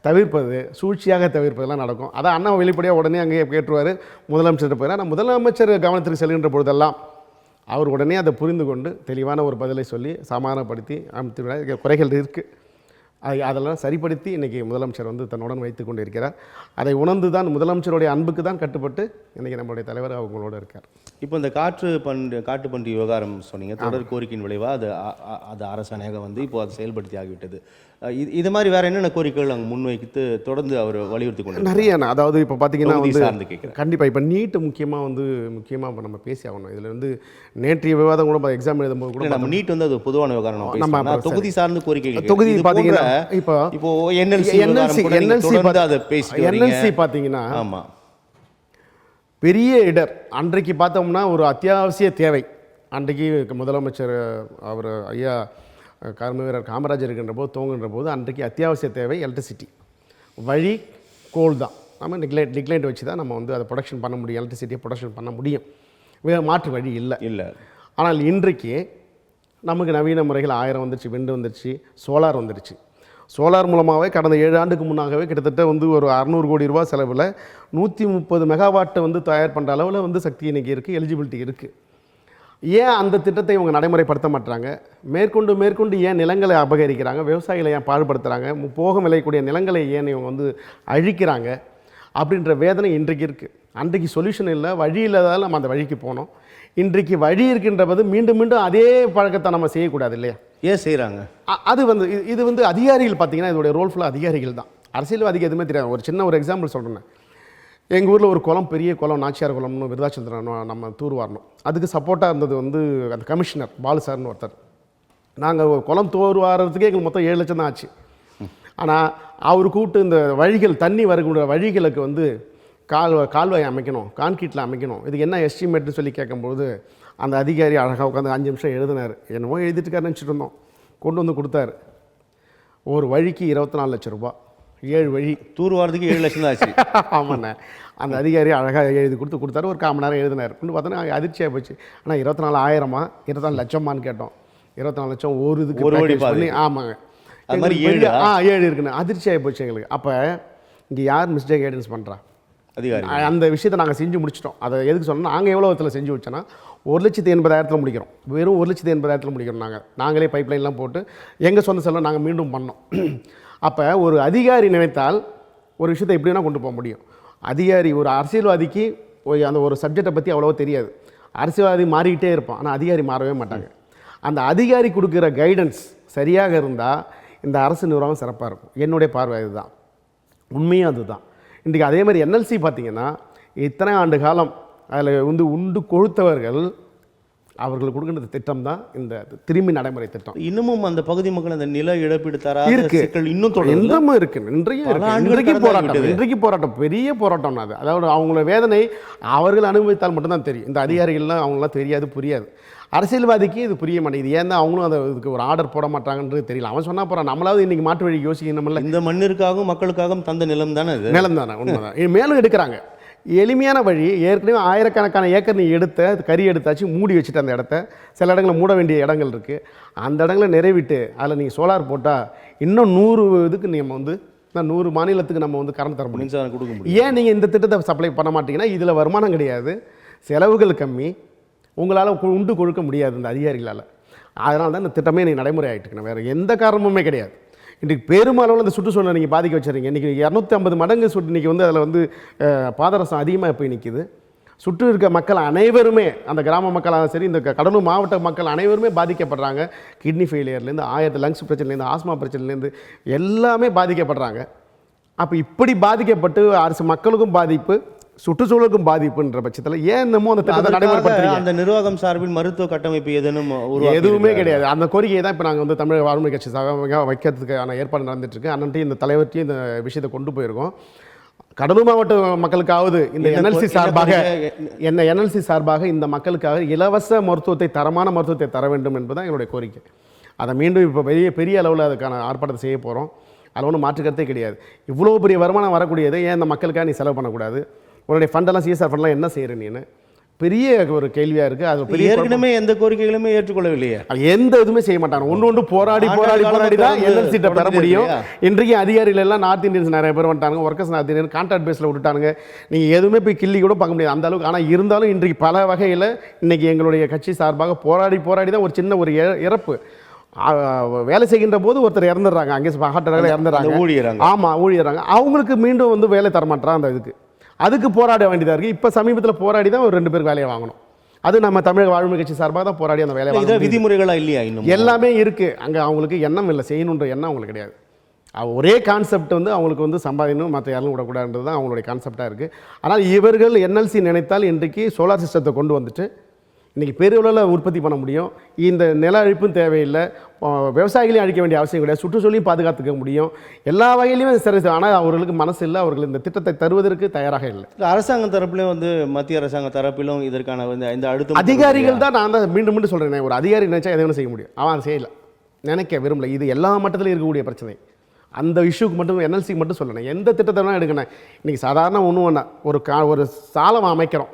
தவிர்ப்பது, சூழ்ச்சியாக தவிர்ப்பதெல்லாம் நடக்கும். அதான் அண்ணா வெளிப்படையாக உடனே அங்கேயே கேட்டுருவார் முதலமைச்சர் போயினா. நான் முதலமைச்சர் கவனத்திற்கு செல்கின்ற பொழுதெல்லாம் அவர் உடனே அதை புரிந்து கொண்டு தெளிவான ஒரு பதிலை சொல்லி சமாதானப்படுத்தி அமைத்து குறைகள் இருக்குது, அதெல்லாம் சரிப்படுத்தி இன்றைக்கி முதலமைச்சர் வந்து தன்னுடன் வைத்து கொண்டு இருக்கிறார். அதை உணர்ந்து தான் முதலமைச்சருடைய அன்புக்கு தான் கட்டுப்பட்டு இன்றைக்கி நம்மளுடைய தலைவர் அவங்களோட இருக்கார். இப்போ இந்த காட்டுப்பன்றி விவகாரம் சொன்னீங்க, தொடர் கோரிக்கையின் விளைவாக அது அரசாணையாக வந்து இப்போ அதை செயல்படுத்தி ஆகிவிட்டது. இது மாதிரி வேறு என்னென்ன கோரிக்கைகள் அங்கே முன்வைத்து தொடர்ந்து அவர் வலியுறுத்தி கொண்டு நிறைய. அதாவது இப்போ பார்த்தீங்கன்னா வந்து கண்டிப்பாக இப்போ நீட்டு முக்கியமாக இப்போ நம்ம பேசி ஆகணும். இதில் வந்து நேற்றைய விவாதம் கூட எக்ஸாம் எழுதும்போது கூட நம்ம நீட் வந்து அது பொதுவான விவகாரம், நம்ம தொகுதி சார்ந்த கோரிக்கைகள். தொகுதி பார்த்தீங்கன்னா இப்போ என்எல்சி பார்த்தீங்கன்னா ஆமாம் பெரிய இடர். அன்றைக்கு பார்த்தோம்னா ஒரு அத்தியாவசிய தேவை. அன்றைக்கு முதலமைச்சர் அவர் ஐயா கர்ம வீரர் காமராஜர் இருக்கின்ற போது தோங்குகின்ற போது அன்றைக்கு அத்தியாவசிய தேவை எலக்ட்ரிசிட்டி, வழி கோல் தான். நம்ம டிக்லைண்ட் வச்சு தான் நம்ம வந்து அதை ப்ரொடக்ஷன் பண்ண முடியும், எலக்ட்ரிசிட்டியை ப்ரொடக்ஷன் பண்ண முடியும், மாற்று வழி இல்லை. ஆனால் இன்றைக்கு நமக்கு நவீன முறைகள் 1000 வந்துருச்சு, விண்டு வந்துருச்சு, சோலார் வந்துருச்சு. சோலார் மூலமாகவே கடந்த 7 ஆண்டுக்கு முன்னாகவே கிட்டத்தட்ட வந்து ஒரு 600 கோடி ரூபா செலவில் 130 மெகாவாட்டை வந்து தயார் பண்ணுற அளவில் வந்து சக்தி இன்றைக்கி இருக்குது, எலிஜிபிலிட்டி இருக்குது. ஏன் அந்த திட்டத்தை இவங்க நடைமுறைப்படுத்த மாட்டாங்க? மேற்கொண்டு ஏன் நிலங்களை அபகரிக்கிறாங்க? விவசாயிகளை ஏன் பாடுபடுத்துகிறாங்க? போக விளையக்கூடிய நிலங்களை ஏன் இவங்க வந்து அழிக்கிறாங்க? அப்படின்ற வேதனை இன்றைக்கு இருக்குது. அன்றைக்கு சொல்யூஷன் இல்லை, வழி இல்லாதால் நம்ம அந்த வழிக்கு போனோம். இன்றைக்கு வழி இருக்கின்றது மீண்டும் அதே பழக்கத்தை நம்ம செய்யக்கூடாது இல்லையா? ஏன் செய்கிறாங்க? அது வந்து இது வந்து அதிகாரிகள் பார்த்திங்கன்னா இதோடைய ரோல் ஃபுல்லாக அதிகாரிகள் தான். அரசியல்வாதிக்கு எதுவுமே தெரியாது. ஒரு சின்ன ஒரு எக்ஸாம்பிள் சொல்கிறேன். எங்கள் ஊரில் ஒரு குளம், பெரிய குளம், நாச்சியார் குளம்னு விருதாச்சந்திரன் நம்ம தூர் வரணும். அதுக்கு சப்போர்ட்டாக இருந்தது வந்து அந்த கமிஷனர் பாலு சார்னு ஒருத்தர். நாங்கள் குளம் தூர் வாரத்துக்கே எங்களுக்கு மொத்தம் 7 லட்சம் தான் ஆச்சு. ஆனால் அவர் கூப்பிட்டு இந்த வழிகள், தண்ணி வரக்கூடிய வழிகளுக்கு வந்து கால்வாய் அமைக்கணும், கான்கிரீட்டில் அமைக்கணும், இதுக்கு என்ன எஸ்டிமேட்னு சொல்லி கேட்கும்போது அந்த அதிகாரி அழகாக உட்காந்து 5 நிமிஷம் எழுதினார். என்னமோ எழுதிட்டுக்காருன்னு நினச்சிட்டு இருந்தோம். கொண்டு வந்து கொடுத்தாரு. ஒரு வழிக்கு 24 லட்சம் ரூபா, 7 வழி தூர் வாரத்துக்கு 7 லட்சம் தான் ஆச்சு. ஆமாண்ணே. அந்த அதிகாரி அழகாக எழுதி கொடுத்தாரு. ஒரு 1/4 மணி நேரம் எழுதினார். கொண்டு பார்த்தோன்னா அதிர்ச்சியாக போச்சு. ஆனால் 24,000மா 24 லட்சமானு கேட்டோம். 24 லட்சம் ஒரு இதுக்கு ஒரு வழி பண்ணி. ஆமாங்க, அது மாதிரி 7 இருக்குண்ணே. அதிர்ச்சியாக போச்சு எங்களுக்கு. அப்போ இங்கே யார் மிஸ்டேக் கைடன்ஸ் பண்ணுறா? அதிகாரி. அந்த விஷயத்தை நாங்கள் செஞ்சு முடிச்சிட்டோம். அதை எதுக்கு சொன்னால், நாங்கள் எவ்வளோ விதத்தில் செஞ்சு வச்சோன்னா 1,80,000 முடிக்கிறோம். வெறும் 1,80,000 முடிக்கிறோம். நாங்களே பைப்லைன்லாம் போட்டு எங்கள் சொந்த செலவு நாங்கள் மீண்டும் பண்ணோம். அப்போ ஒரு அதிகாரி நினைத்தால் ஒரு விஷயத்தை எப்படின்னா கொண்டு போக முடியும். அதிகாரி, ஒரு அரசியல்வாதிக்கு அந்த ஒரு சப்ஜெக்டை பற்றி அவ்வளோவா தெரியாது. அரசியல்வாதி மாறிக்கிட்டே இருப்பான், ஆனால் அதிகாரி மாறவே மாட்டாங்க. அந்த அதிகாரி கொடுக்குற கைடன்ஸ் சரியாக இருந்தால் இந்த அரசு நிர்வாகம் சிறப்பாக இருக்கும். என்னுடைய பார்வை இதுதான், உண்மையும் அதுதான். இன்றைக்கி அதே மாதிரி என்எல்சி பார்த்திங்கன்னா இத்தனை ஆண்டு காலம் அதில் உண்டு கொழுத்தவர்கள் அவர்கள் கொடுக்கின்ற திட்டம் தான் இந்த திரும்பி நடைமுறை திட்டம். இன்னமும் அந்த பகுதி மக்கள் அந்த நில இழப்பீடு தராத இருக்கு, சிக்கல் இன்னும் தொடரும். இன்னமும் இருக்கு. இன்றைக்கு போராட்டம் பெரிய போராட்டம் அது. அதாவது அவங்களோட வேதனை அவர்கள் அனுபவித்தால் மட்டும்தான் தெரியும். இந்த அதிகாரிகள்லாம் அவங்களாம் தெரியாது, புரியாது. அரசியல்வாதிக்கு இது புரிய மாட்டேங்குது. ஏன் தான் அவங்களும் அதை இதுக்கு ஒரு ஆர்டர் போட மாட்டாங்கன்றது தெரியல. அவன் சொன்னா போகிறான், நம்மளாவது இன்றைக்கி மாற்று வழி யோசிக்கணும்ல. இந்த மண்ணிற்காகவும் மக்களுக்காகவும் தந்த நிலம் தானே அது. நிலம் தானே, உண்மைதான். மேலும் எடுக்கிறாங்க எளிமையான வழி. ஏற்கனவே ஆயிரக்கணக்கான ஏக்கர் நீ கறி எடுத்தாச்சு, மூடி வச்சுட்டு அந்த இடத்த சில இடங்களில் மூட வேண்டிய இடங்கள் இருக்குது. அந்த இடங்களை நிறைவிட்டு அதில் நீங்கள் சோலார் போட்டால் இன்னும் 100 இதுக்கு நம்ம 100 மாநிலத்துக்கு நம்ம கரண்ட் தர முடியும், மின்சாரம் கொடுக்க முடியும். ஏன் நீங்கள் இந்த திட்டத்தை சப்ளை பண்ண மாட்டீங்கன்னா இதில் வருமானம் கிடையாது, செலவுகள் கம்மி, உங்களால் உண்டு கொடுக்க முடியாது இந்த அதிகாரிகளால். அதனால தான் இந்த திட்டமே நீ நடைமுறை ஆகிட்டுருக்கணும், வேறு எந்த காரணமுமே கிடையாது. இன்றைக்கு பெருமளவில் இந்த சுற்றுச்சூழலை நீங்கள் பாதிக்க வச்சுருங்க. இன்றைக்கி 250 மடங்கு இன்றைக்கி அதில் பாதரசம் அதிகமாக போய் நிற்கிது. சுற்று இருக்க மக்கள் அனைவருமே, அந்த கிராம மக்களாக சரி, இந்த கடலூர் மாவட்ட மக்கள் அனைவருமே பாதிக்கப்படுறாங்க. கிட்னி ஃபெயிலியர்லேருந்து 1000 லங்ஸ் பிரச்சனைலேருந்து ஆஸ்மா பிரச்சனைலேருந்து எல்லாமே பாதிக்கப்படுறாங்க. அப்போ இப்படி பாதிக்கப்பட்டு அரசு மக்களுக்கும் பாதிப்பு, சுற்றுச்சூழலுக்கும் பாதிப்புன்ற பட்சத்தில் ஏன் இன்னமும் அந்த திட்டத்தை நடைமுறைப்படுத்துறீங்க? அந்த நிர்வாகம் சார்பில் மருத்துவ கட்டமைப்பு எதுவுமே கிடையாது. அந்த கோரிக்கையை தான் இப்போ நாங்கள் தமிழக வாழ்முறை கட்சி வைக்கிறதுக்கான ஏற்பாடு நடந்துட்டுருக்கு. அண்ணன்ட்டையும் இந்த தலைவர்கிட்டையும் இந்த விஷயத்தை கொண்டு போயிருக்கோம். கடலூர் மாவட்ட மக்களுக்காவது இந்த என்எல்சி சார்பாக இந்த மக்களுக்காக இலவச மருத்துவத்தை, தரமான மருத்துவத்தை தர வேண்டும் என்பதுதான் என்னுடைய கோரிக்கை. அதை மீண்டும் இப்போ பெரிய அளவில் அதுக்கான ஆர்ப்பாட்டத்தை செய்ய போகிறோம். அதில் ஒன்றும் மாற்றுக்கருத்தே கிடையாது. இவ்வளோ பெரிய வருமானம் வரக்கூடியது ஏன் இந்த மக்களுக்காக நீ செலவு பண்ணக்கூடாது? உன்னுடைய ஃபண்டெல்லாம் சிஎஸ்ஆர் ஃபண்டெல்லாம் என்ன செய்கிற நீன்னு பெரிய ஒரு கேள்வியாக இருக்குது. அது பெரிய ஏற்கனவே எந்த கோரிக்கைகளுமே ஏற்றுக்கொள்ளவில்லையே, எந்த இதுவுமே செய்ய மாட்டாங்க. ஒன்று போராடி தான் என்எல்சிட்ட பெற முடியும். இன்றைக்கு அதிகாரிகள் எல்லாம் நார்த் இந்தியன்ஸ் நிறைய பேர் வந்துட்டாங்க, ஒர்க்கர்ஸ் நார்த் இந்தியன் கான்ட்ராக்ட் பேஸில் விட்டுட்டாங்க. நீங்கள் எதுவுமே போய் கிள்ளி கூட பார்க்க முடியாது அந்த அளவுக்கு. ஆனால் இருந்தாலும் இன்றைக்கு பல வகையில் இன்றைக்கி எங்களுடைய கட்சி சார்பாக போராடி தான் ஒரு சின்ன ஒரு இறப்பு. வேலை செய்கின்ற போது ஒருத்தர் இறந்துடுறாங்க, அங்கே ஹார்ட் இறந்துடுறாங்க, ஊழியராங்க. ஆமாம், ஊழியராங்க. அவங்களுக்கு மீண்டும் வேலை தரமாட்டான் அந்த இதுக்கு. அதுக்கு போராட வேண்டியதாக இருக்குது. இப்போ சமீபத்தில் போராடி தான் ஒரு 2 பேருக்கு வேலையை வாங்கணும். அது நம்ம தமிழக வாழ்முறை கட்சி சார்பாக தான் போராடி அந்த வேலையை வாங்கணும். விதிமுறைகளாக இல்லையா? இன்னும் எல்லாமே இருக்குது. அங்கே அவங்களுக்கு எண்ணம் இல்லை, செய்யணுன்ற எண்ணம் அவங்களுக்கு கிடையாது. ஒரே கான்செப்ட் அவங்களுக்கு சம்பாதிக்கணும், மற்ற யாரும் விடக்கூடாதுன்றது தான் அவங்களுடைய கான்செப்டாக இருக்குது. ஆனால் இவர்கள் என்எல்சி நினைத்தால் இன்றைக்கு சோலார் சிஸ்டத்தை கொண்டு வந்துட்டு இன்றைக்கி பெரியளவில் உற்பத்தி பண்ண முடியும். இந்த நில அழிப்பும் தேவையில்லை, விவசாயிகளையும் அழிக்க வேண்டிய அவசியம் கிடையாது, சுற்றுச்சூழலையும் பாதுகாத்துக்க முடியும். எல்லா வகையிலையுமே சரி. ஆனால் அவர்களுக்கு மனசு இல்லை, அவர்கள் இந்த திட்டத்தை தருவதற்கு தயாராக இல்லை. அரசாங்க தரப்பிலும் மத்திய அரசாங்க தரப்பிலும் இதற்கான இந்த அழுத்தம் அதிகாரிகள் தான். நான் தான் மீண்டும் சொல்கிறேன், ஒரு அதிகாரி நினைச்சா எதை வேணும் செய்ய முடியும், அவன் செய்யலை, நினைக்க விரும்பல. இது எல்லா மட்டத்திலும் இருக்கக்கூடிய பிரச்சனை. அந்த இஷ்யூக்கு மட்டும் என்எல்சிக்கு மட்டும் சொல்லணும். எந்த திட்டத்தை வேணால் எடுக்கணும். இன்றைக்கி சாதாரண ஒரு சாலம் அமைக்கிறோம்,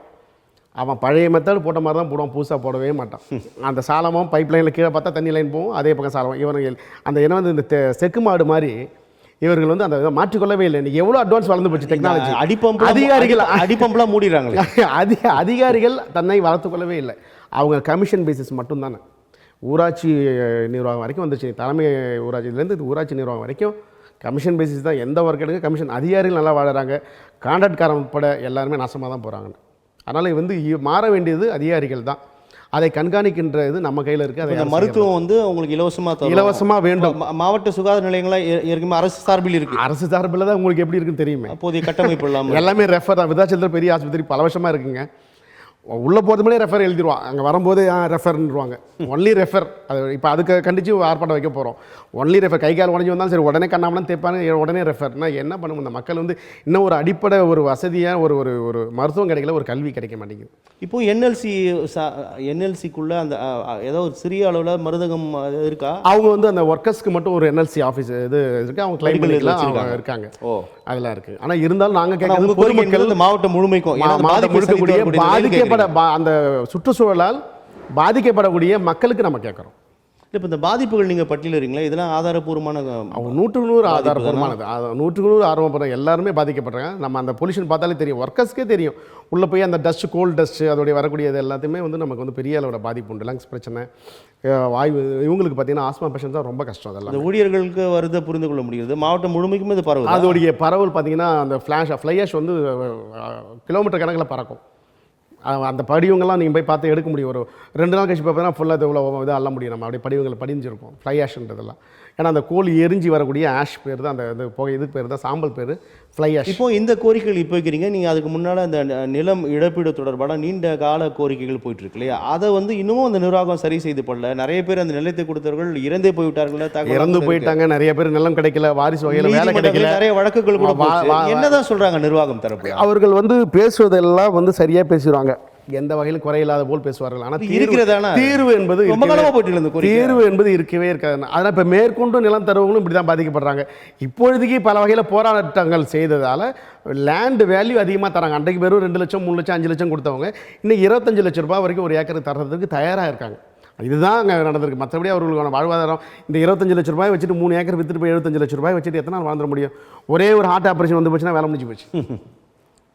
அவன் பழைய மெத்தட் போட்ட மாதிரி தான் போடுவான், புதுசாக போடவே மாட்டான். அந்த சாலமும் பைப் லைனில் கீழே பார்த்தா தண்ணி லைன் போகும், அதே பக்கம் சாலம். இவர்கள் அந்த இந்த செக்கு மாடு மாதிரி இவர்கள் அந்த மாற்றிக்கொள்ளவே இல்லை. இன்றைக்கி எவ்வளோ அட்வான்ஸ் வளர்ந்து போச்சு டெக்னாலஜி. அடிப்பம்பெலாம் மூடிடுறாங்களே. அதிகாரிகள் தன்னை வளர்த்துக்கொள்ளவே இல்லை. அவங்க கமிஷன் பேசிஸ் மட்டும்தானே. ஊராட்சி நிர்வாகம் வரைக்கும் வந்துச்சு, தலைமை ஊராட்சியிலேருந்து ஊராட்சி நிர்வாகம் வரைக்கும் கமிஷன் பேசிஸ் தான். எந்த ஒர்க் எடுக்க கமிஷன். அதிகாரிகள் நல்லா வாழறாங்க, கான்ட்ராக்ட்காரன் உட்பட எல்லாருமே நாசமாக தான் போகிறாங்க. அதனால் மாற வேண்டியது அதிகாரிகள் தான். அதை கண்காணிக்கின்றது நம்ம கையில் இருக்குது. அதை மருத்துவம் உங்களுக்கு இலவசமாக வேண்டும். மாவட்ட சுகாதார நிலையங்களாக ஏற்கனவே அரசு சார்பில் இருக்குது. அரசு சார்பில் தான் உங்களுக்கு எப்படி இருக்குன்னு தெரியுமே. அப்போதைய கட்டமைப்பு இல்லாமல் எல்லாமே ரெஃபர் தான். விருதாச்சலத்தில் பெரிய ஆஸ்பத்திரி பல வருஷமாக இருக்குங்க. உள்ளே போகிறது முன்னாடி ரெஃபர் எழுதிடுவான், அங்கே வரும்போது ரெஃபர்ன்னுருவாங்க. Only refer. அது இப்போ அதுக்கு கண்டித்து ஆர்ப்பாட்டம் வைக்க போகிறோம். Only refer. கை கால் உடஞ்சி வந்தாலும் சரி, உடனே கண்ணாமலாம் தேய்ப்பாங்க, உடனே ரெஃபர்னா என்ன பண்ணும்? இந்த மக்கள் இன்னும் ஒரு அடிப்படை ஒரு வசதியாக ஒரு மருத்துவம் கிடைக்கல, ஒரு கல்வி கிடைக்க மாட்டேங்குது. இப்போது என்எல்சிக்குள்ளே அந்த ஏதோ ஒரு சிறிய அளவில் மருந்தகம் இருக்கா? அவங்க அந்த ஒர்க்கர்ஸ்க்கு மட்டும் ஒரு என்எல்சி ஆஃபீஸ் இது இருக்குது, அவங்க கிளைம் இருக்காங்க. அதெல்லாம் இருக்குது. ஆனால் இருந்தாலும் நாங்கள் கேட்குறது பொதுமக்கள் மாவட்டம் முழுமைக்கும் அந்த சுற்றுச்சூழலால் பாதிக்கப்படக்கூடிய மக்களுக்கு நம்ம கேட்குறோம். இப்போ இந்த பாதிப்புகள் நீங்கள் பட்டியலிடுறீங்களா? இதெல்லாம் ஆதாரப்பூர்வமான? அவங்க 100% ஆதாரப்பூர்வமானது. 100% ஆர்வப்படுறாங்க. எல்லாருமே பாதிக்கப்படுறாங்க. நம்ம அந்த பொல்யூஷன் பார்த்தாலே தெரியும், ஒர்க்கர்ஸ்க்கே தெரியும். உள்ளே போய் அந்த டஸ்ட்டு, கோல்டு டஸ்ட்டு, அதோடைய வரக்கூடியது எல்லாத்தையுமே நமக்கு பெரிய அளவோட பாதிப்பு உண்டு. லங்ஸ் பிரச்சனை, வாயு. இவங்களுக்கு பார்த்தீங்கன்னா ஆஸ்மா பேஷண்ட் தான் ரொம்ப கஷ்டம். அதெல்லாம் இந்த ஊழியர்களுக்கு வருதை புரிந்து கொள்ள முடியுது. மாவட்டம் முழுமைக்குமே இது பரவல். அதோடைய பரவல் பார்த்தீங்கன்னா அந்த ஃப்ளையாஷ் கிலோமீட்டர் கணக்கில் பறக்கும். அந்த படிவங்கள்லாம் நீங்கள் போய் பார்த்து எடுக்க முடியும். ஒரு 2 நாள் கழிச்சு பார்த்தீங்கன்னா ஃபுல்லாக இது இவ்வளோ இது அள்ள முடியும். நம்ம அப்படியே படிவங்கள் படிஞ்சிருக்கும், ஃப்ளை ஆஷ்ன்றதெல்லாம். ஏன்னா அந்த கோழி எரிஞ்சு வரக்கூடிய ஆஷ் பேர் தான், அந்த புகை இது பேர் தான், சாம்பல் பேர் ஃப்ளை ஆஷ். இப்போ இந்த கோரிக்கைகள் இப்போ வைக்கிறீங்க, நீங்கள் அதுக்கு முன்னால் அந்த நிலம் இழப்பீடு தொடர்பான நீண்ட கால கோரிக்கைகள் போயிட்டு இருக்கு இல்லையா? அதை வந்து இன்னமும் அந்த நிர்வாகம் சரி செய்து பண்ணல. நிறைய பேர் அந்த நிலத்தை கொடுத்தவர்கள் இறந்தே போய்விட்டார்கள், இறந்து போயிட்டாங்க. நிறைய பேர் நிலம் கிடைக்கல, வாரிசு வகையில் வேலை கிடைக்கல, நிறைய வழக்குகள் கூட என்னதான் சொல்றாங்க நிர்வாகம் தரப்பு? அவர்கள் வந்து பேசுவதெல்லாம் வந்து சரியாக பேசுவாங்க, எந்த வகையிலும் குறையில்லாத போல் பேசுவார்கள். ஆனால் தீர்வு என்பது தீர்வு என்பது இருக்கவே இருக்காது. அதனால் இப்போ மேற்கொண்டு நிலம் தருவங்களும் இப்படி தான் பாதிக்கப்படுறாங்க. இப்பொழுதுக்கு பல வகையில் போராட்டங்கள் செய்ததால் லேண்டு வேல்யூ அதிகமாக தராங்க. அன்றைக்கு வெறும் 2 லட்சம் 3 லட்சம் 5 லட்சம் கொடுத்தவங்க இன்னைக்கு 25 லட்சம் ரூபாய் வரைக்கும் ஒரு ஏக்கருக்கு தரதுக்கு தயாராக இருக்காங்க. இதுதான் அங்கே நடந்திருக்கு. மற்றபடி அவர்களுக்கான வாழ்வாதாரம் இந்த 25 லட்சம் ரூபாய் வச்சுட்டு 3 ஏக்கர் வித்துட்டு போய் 75 லட்சம் ரூபாய் வச்சுட்டு எத்தனை நாள் வாழ்ந்துட முடியும்? ஒரே ஒரு ஹார்ட் ஆப்ரேஷன் வந்து போச்சுன்னா வேலை முடிஞ்சு போச்சு.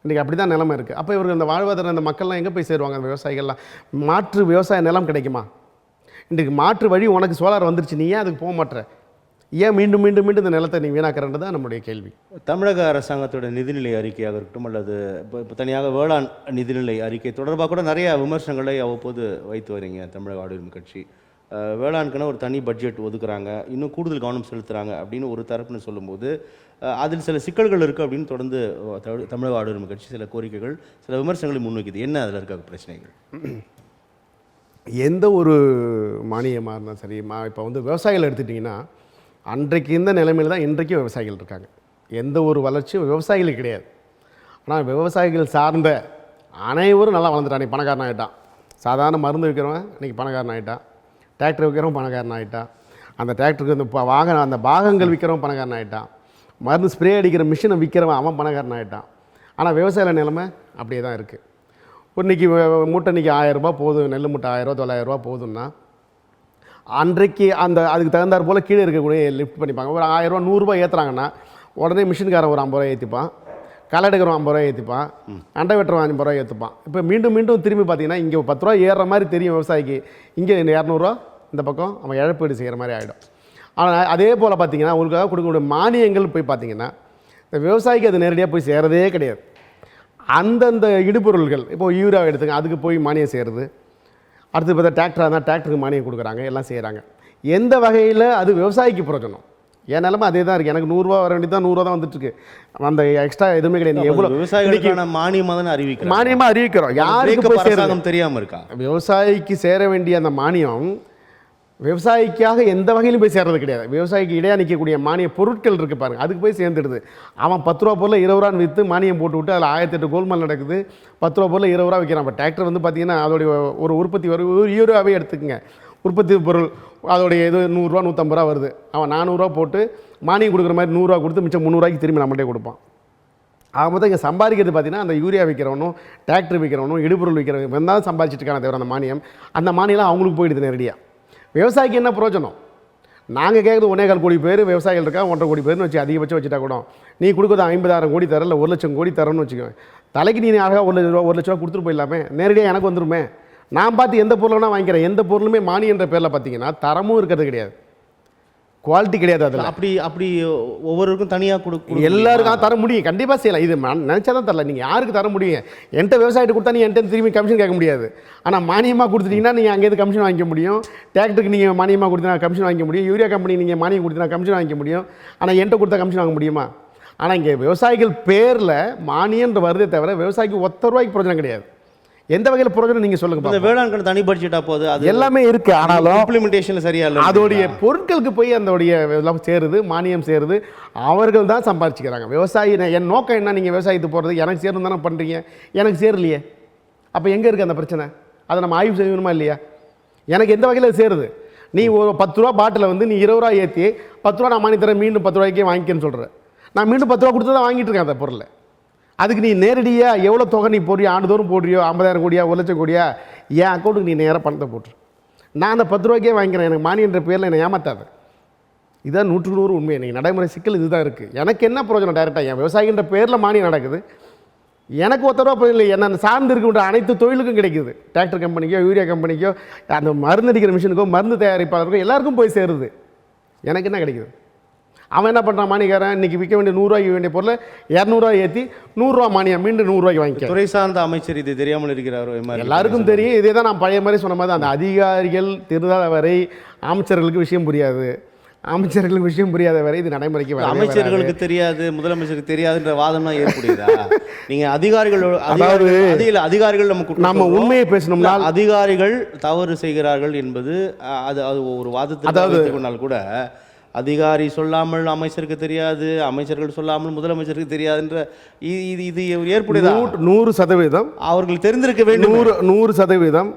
இன்றைக்கி அப்படி தான் நிலைமை இருக்குது. அப்போ இவர்கள் அந்த வாழ்வாதாரம், அந்த மக்கள்லாம் எங்கே போய் சேருவாங்க? அந்த விவசாயிகள்லாம் மாற்று விவசாய நிலம் கிடைக்குமா? இன்றைக்கு மாற்று வழி உனக்கு சோலார் வந்துருச்சு, நீ ஏன் அதுக்கு போக மாட்டேற? ஏன் மீண்டும் மீண்டும் மீண்டும் இந்த நிலத்தை நீ வீணாக்கிறன்றது தான் நம்முடைய கேள்வி. தமிழக அரசாங்கத்தோட நிதிநிலை அறிக்கையாக இருக்கட்டும், அல்லது இப்போ தனியாக வேளாண் நிதிநிலை அறிக்கை தொடர்பாக கூட நிறைய விமர்சனங்களை அவ்வப்போது வைத்து வரீங்க தமிழக ஆளுமை கட்சி. வேளாண்குன்னு ஒரு தனி பட்ஜெட் ஒதுக்குறாங்க, இன்னும் கூடுதல் கவனம் செலுத்துகிறாங்க அப்படின்னு ஒரு தரப்புன்னு சொல்லும்போது அதில் சில சிக்கல்கள் இருக்குது அப்படின்னு தொடர்ந்து தமிழக ஆளுமை கட்சி சில கோரிக்கைகள், சில விமர்சனங்களை முன்வைக்குது. என்ன அதில் இருக்க பிரச்சனைகள்? எந்த ஒரு மானியமாக இருந்தாலும் சரி, இப்போ வந்து விவசாயிகள் எடுத்துட்டிங்கன்னா அன்றைக்கு இந்த நிலைமையில் தான் இன்றைக்கும் விவசாயிகள் இருக்காங்க. எந்த ஒரு வளர்ச்சியும் விவசாயிகளுக்கு கிடையாது. ஆனால் விவசாயிகள் சார்ந்த அனைவரும் நல்லா வளர்ந்துட்டான். பணக்காரன் ஆகிட்டான். சாதாரண மருந்து விற்கிறவன் இன்றைக்கி பணக்காரன் ஆகிட்டான். டிராக்டர் விற்கிறவன் பணக்காரன் ஆகிட்டான். அந்த டிராக்டருக்கு அந்த அந்த பாகங்கள் விற்கிறவன் பணக்காரன் ஆகிட்டான். மருந்து ஸ்ப்ரே அடிக்கிற மிஷினை விற்கிறவன் அவன் பணக்காரன் ஆகிட்டான். ஆனால் விவசாய நிலைமை அப்படியே தான் இருக்குது. இன்றைக்கி மூட்டை இன்றைக்கி 1000 ரூபா போதும், நெல் மூட்டை 1000 900 ரூபா போதும்னா அன்றைக்கு அதுக்கு தகுந்தாற் போல் கீழே இருக்கக்கூடிய லிஃப்ட் பண்ணிப்பாங்க. ஒரு 1000 ரூபா 100 ரூபா ஏற்றுறாங்கன்னா உடனே மிஷின்காரன் ஒரு 50 ரூபா ஏற்றிப்பான், களை எடுக்கிறவன் 50 ரூபா ஏற்றிப்பான், அண்டை வெட்டுறவன் 50 ரூபா ஏற்றுப்பான். இப்போ மீண்டும் மீண்டும் திரும்பி பார்த்தீங்கன்னா இங்கே 10 ரூபா ஏறுற மாதிரி தெரியும் விவசாயிக்கு, இங்கே 200 ரூபா இந்த பக்கம் அவன் இழப்பீடு செய்கிற மாதிரி ஆகிடும். ஆனால் அதே போல் பார்த்தீங்கன்னா உங்களுக்காக கொடுக்கக்கூடிய மானியங்கள் போய் பார்த்தீங்கன்னா இந்த விவசாயிக்கு அது நேரடியாக போய் சேரதே கிடையாது. அந்தந்த இடுபொருள்கள், இப்போ யூரியா எடுத்துங்க, அதுக்கு போய் மானியம் செய்கிறது. அடுத்து பார்த்தா டிராக்டராக இருந்தால் டிராக்டருக்கு மானியம் கொடுக்குறாங்க, எல்லாம் செய்கிறாங்க. எந்த வகையில் அது விவசாயிக்கு பிரயோஜனம்? என் நிலமை அதே தான் இருக்குது. எனக்கு 100 ரூபா வர வேண்டியது தான் 100 ரூபா தான் வந்துட்டுருக்கு. அந்த எக்ஸ்ட்ரா எதுவுமே கிடையாது. எவ்வளோ விவசாயிகளுக்கான மானியமாக தானே அறிவிக்கிறோம். மானியமாக அறிவிக்கிறோம். யாருக்கு போய் சேராங்க தெரியாமல் இருக்கா? விவசாயிக்கு சேர வேண்டிய அந்த மானியம் விவசாயிக்காக எந்த வகையிலும் போய் சேர்றது கிடையாது. விவசாயிக்கு இடையாக நிற்கக்கூடிய மானிய பொருட்கள் இருக்குது பாருங்கள், அதுக்கு போய் சேர்ந்துடுது. அவன் 10 ரூபா பொருள் 20 ரூபான்னு விற்று மானியம் போட்டு விட்டு அதில் 1008 கோல்மால் நடக்குது. 10 ரூபா பொருள் 20 ரூபா விற்கிறான். இப்போ டிராக்டர் வந்து பார்த்தீங்கன்னா அதோடைய ஒரு உற்பத்தி ஒரு யூரியாவே எடுத்துக்கங்க, உற்பத்தி பொருள் அதோடைய இது 100 ரூபா 150 ரூபா வருது. அவன் 400 ரூபா போட்டு மானியம் கொடுக்குற மாதிரி 100 ரூபா கொடுத்து மிச்சம் 300 ரூபாய்க்கு திரும்பி நம்மகிட்டே கொடுப்பான். ஆக மொத்தம் இங்கே சம்பாதிக்கிறது பார்த்தீங்கன்னா அந்த யூரியா விற்கிறவனும் டிராக்டர் விற்கிறவனும் இடுபொருள் விற்கிறவன் தான் சம்பாதிச்சிட்டு இருக்கான தவிர அந்த மானியம்லாம் அவங்களுக்கு போயிடுது நேரடியாக. விவசாயிக்கு என்ன பிரயோஜனம்? நாங்கள் கேட்குறது 1.25 கோடி பேர் விவசாயிகள் இருக்கா, 1.5 கோடி பேர்னு வச்சு அதிகபட்சம் வச்சுட்டா கூட நீ கொடுக்குறது 50,000 கோடி தர, இல்லை 1 லட்சம் கோடி தரன்னு வச்சுக்கோங்க. தலைக்கு நீ அழகாக 1 லட்ச ரூபா கொடுத்துட்டு போயிடலாமே, நேரடியாக எனக்கு வந்துருமே. நான் பார்த்து எந்த பொருளும் வாங்கிக்கிறேன். எந்த பொருளுமே மானியன்ற பேரில் பார்த்தீங்கன்னா தரமும் இருக்கிறது கிடையாது, குவாலிட்டி கிடையாது. அதில் அப்படி ஒவ்வொருவருக்கும் தனியாக கொடுக்கும். எல்லாருக்கும் தர முடியும், கண்டிப்பாக செய்யலாம். இது நினச்சா தான் தரல. நீங்கள் யாருக்கு தர முடியும்? என்கிட்ட விவசாயிட்டு கொடுத்தா நீ என்கிட்ட திரும்பி கமிஷன் கேட்க முடியாது. ஆனால் மானியமாக கொடுத்துட்டீங்கன்னா நீங்கள் அங்கேருந்து கமிஷன் வாங்கிக்க முடியும். டிராக்டருக்கு நீங்கள் மானியமாக கொடுத்தீங்கன்னா கமிஷன் வாங்கிக்க முடியும். யூரியா கம்பெனி நீங்கள் மானியம் கொடுத்தீங்கன்னா கமிஷன் வாங்கிக்க முடியும். ஆனால் என்கிட்ட கொடுத்தா கமிஷன் வாங்க முடியுமா? ஆனால் இங்கே விவசாயிகள் பேரில் மானியன்ற வருதே தவிர விவசாயிக்கு 1 ரூபாய்க்கு பிரயோஜனம் கிடையாது. எந்த வகையில் பிரயோஜனம் நீங்கள் சொல்லுங்கள். இந்த வேளாண் தனி பட்ஜெட்டாக போகுது, அது எல்லாமே இருக்குது. ஆனாலும் இம்ப்ளிமெண்டேஷனில் சரியாக இல்லை. அதோடைய பொருட்களுக்கு போய் அதோடைய எல்லாம் சேருது, மானியம் சேருது, அவர்கள் தான் சம்பாதிச்சுக்கிறாங்க. விவசாயி என் நோக்கம் என்ன? நீங்கள் விவசாயத்துக்கு போகிறது எனக்கு சேரும் தானே பண்ணுறீங்க, எனக்கு சேரலையே. அப்போ எங்கே இருக்குது அந்த பிரச்சனை? அதை நம்ம ஆய்வு செய்யணுமா இல்லையா? எனக்கு எந்த வகையில் சேருது? நீ ஒரு 10 ரூபா பாட்டில் வந்து நீ 20 ரூபா ஏற்றி 10 ரூபா நான் மானியம் தரேன், மீண்டும் 10 ரூபாய்க்கே வாங்கிக்கன்னு சொல்கிறேன். நான் மீண்டும் 10 ரூபா கொடுத்து தான் வாங்கிட்டு இருக்கேன் அந்த பொருளை. அதுக்கு நீ நேரடியாக எவ்வளோ தொகை நீ போடுறியோ, ஆண்டுதோறும் போடுறியோ, 50,000 கோடியா 1 லட்சம் கோடியா, என் அக்கௌண்ட்டுக்கு நீ நேராக பணத்தை போட்டுரு. நான் அந்த 10 ரூபாய்க்கே வாங்கிக்கிறேன், எனக்கு மானியன்ற பேரில் என்னை ஏமாத்தாது. இதுதான் 100க்கு 100 உண்மை. நீங்கள் நடைமுறை சிக்கல் இதுதான் இருக்குது. எனக்கு என்ன பிரயோஜனம்? டைரெக்டாக என் விவசாயின்ற பேரில் மானியம் நடக்குது, எனக்கு 1 ரூபா இல்லை. என்ன சார்ந்து இருக்கின்ற அனைத்து தொழிலுக்கும் கிடைக்குது. டிராக்டர் கம்பெனிக்கோ, யூரியா கம்பெனிக்கோ, அந்த மருந்து அடிக்கிற மிஷினுக்கோ, மருந்து தயாரிப்பாளருக்கோ எல்லாருக்கும் போய் சேருது. எனக்கு என்ன கிடைக்குது? அவன் என்ன பண்ணுறான் மானியக்காரன் இன்றைக்கி விற்க வேண்டிய 100 ரூபாய்க்கு வேண்டிய பொருளை 200 ஏற்றி 100 ரூபா மானியம் மீண்டும் 100 ரூபாய்க்கு வாங்கிக்க. துறை சார்ந்த அமைச்சர் இது தெரியாமல் இருக்கிறாரோ? எல்லாருக்கும் தெரியும். இதே தான் நான் பழைய மாதிரி சொன்ன மாதிரி அந்த அதிகாரிகள் திருதாத வரை அமைச்சர்களுக்கு விஷயம் புரியாது. அமைச்சர்களுக்கு விஷயம் புரியாத வரை இது நடைமுறைக்கு அமைச்சர்களுக்கு தெரியாது, முதலமைச்சருக்கு தெரியாதுன்ற வாதம் தான் ஏற்படுதா? நீங்க அதிகாரிகள், அதாவது அதிகாரிகள் நம்ம உண்மையை பேசணும்னா அதிகாரிகள் தவறு செய்கிறார்கள் என்பது அது ஒரு வாதத்தை கொண்டால் கூட அதிகாரி சொல்லாமல் அமைச்சருக்கு தெரியாது, அமைச்சர்கள் சொல்லாமல் முதலமைச்சருக்கு தெரியாதுன்ற இது ஏற்படுதா? 100% அவர்கள் தெரிந்திருக்க வேண்டும். 100%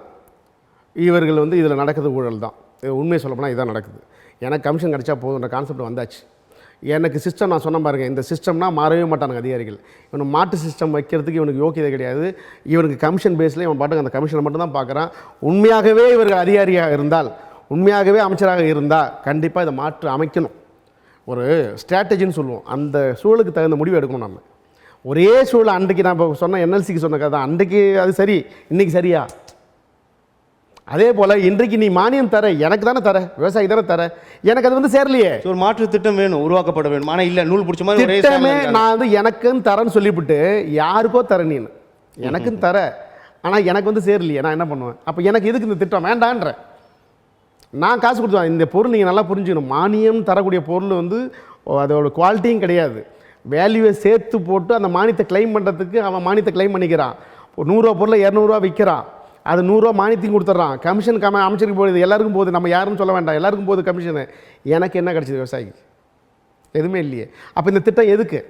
இவர்கள் வந்து இதில் நடக்குது ஊழல் தான். உண்மையை சொல்லப்போனால் இதுதான் நடக்குது. எனக்கு கமிஷன் கிடச்சா போதுன்ற கான்செப்ட் வந்தாச்சு. எனக்கு சிஸ்டம் நான் சொன்ன பாருங்க, இந்த சிஸ்டம்னா மாறவே மாட்டானுங்க அதிகாரிகள். இவனுக்கு மாட்டு சிஸ்டம் வைக்கிறதுக்கு இவனுக்கு யோக்கியதை கிடையாது. இவனுக்கு கமிஷன் பேஸில் இவன் பாட்டுக்கு அந்த கமிஷனை மட்டும் தான் பார்க்குறான். உண்மையாகவே இவர்கள் அதிகாரியாக இருந்தால், உண்மையாகவே அமைச்சராக இருந்தால் கண்டிப்பாக இதை மாற்று அமைக்கணும். ஒரு ஸ்ட்ராட்டஜின்னு சொல்லுவோம். அந்த சூழலுக்கு தகுந்த முடிவு எடுக்கணும். நம்ம ஒரே சூழல் அன்றைக்கு நான் இப்போ சொன்ன என்எல்சிக்கு சொன்ன கதை அன்றைக்கு அது சரி, இன்றைக்கி சரியா? அதே போல் இன்றைக்கு நீ மானியம் தர, எனக்கு தானே தர, விவசாயி தானே தர, எனக்கு அது வந்து சேரலையே. ஒரு மாற்று திட்டம் வேணும், உருவாக்கப்பட வேணும். ஆனால் இல்லை, நூல் பிடிச்ச மாதிரி திட்டமே நான் வந்து எனக்குன்னு தரேன்னு சொல்லிவிட்டு யாருக்கோ தர, நீ எனக்குன்னு தர, ஆனால் எனக்கு வந்து சேரலையே, நான் என்ன பண்ணுவேன்? அப்போ எனக்கு எதுக்கு இந்த திட்டம் வேண்டான்ற? நான் காசு கொடுத்துவேன். இந்த பொருள் நீங்கள் நல்லா புரிஞ்சுக்கணும். மானியம் தரக்கூடிய பொருள் வந்து அதோட குவாலிட்டியும் கிடையாது. வேல்யூவை சேர்த்து போட்டு அந்த மானியத்தை கிளைம் பண்ணுறதுக்கு அவன் மானியத்தை கிளைம் பண்ணிக்கிறான். ஒரு 100 ரூபா பொருளை 200 ரூபா விற்கிறான். அது 100 ரூபா மானியத்தையும் கொடுத்துட்றான். கமிஷன் அமைச்சருக்கு போகுது, எல்லாருக்கும் போகுது. நம்ம யாருன்னு சொல்ல வேண்டாம், எல்லாருக்கும் போகுது கமிஷனு. எனக்கு என்ன கிடச்சிது விவசாயிக்கு? எதுவுமே இல்லையே. அப்போ இந்த திட்டம் எதுக்கு?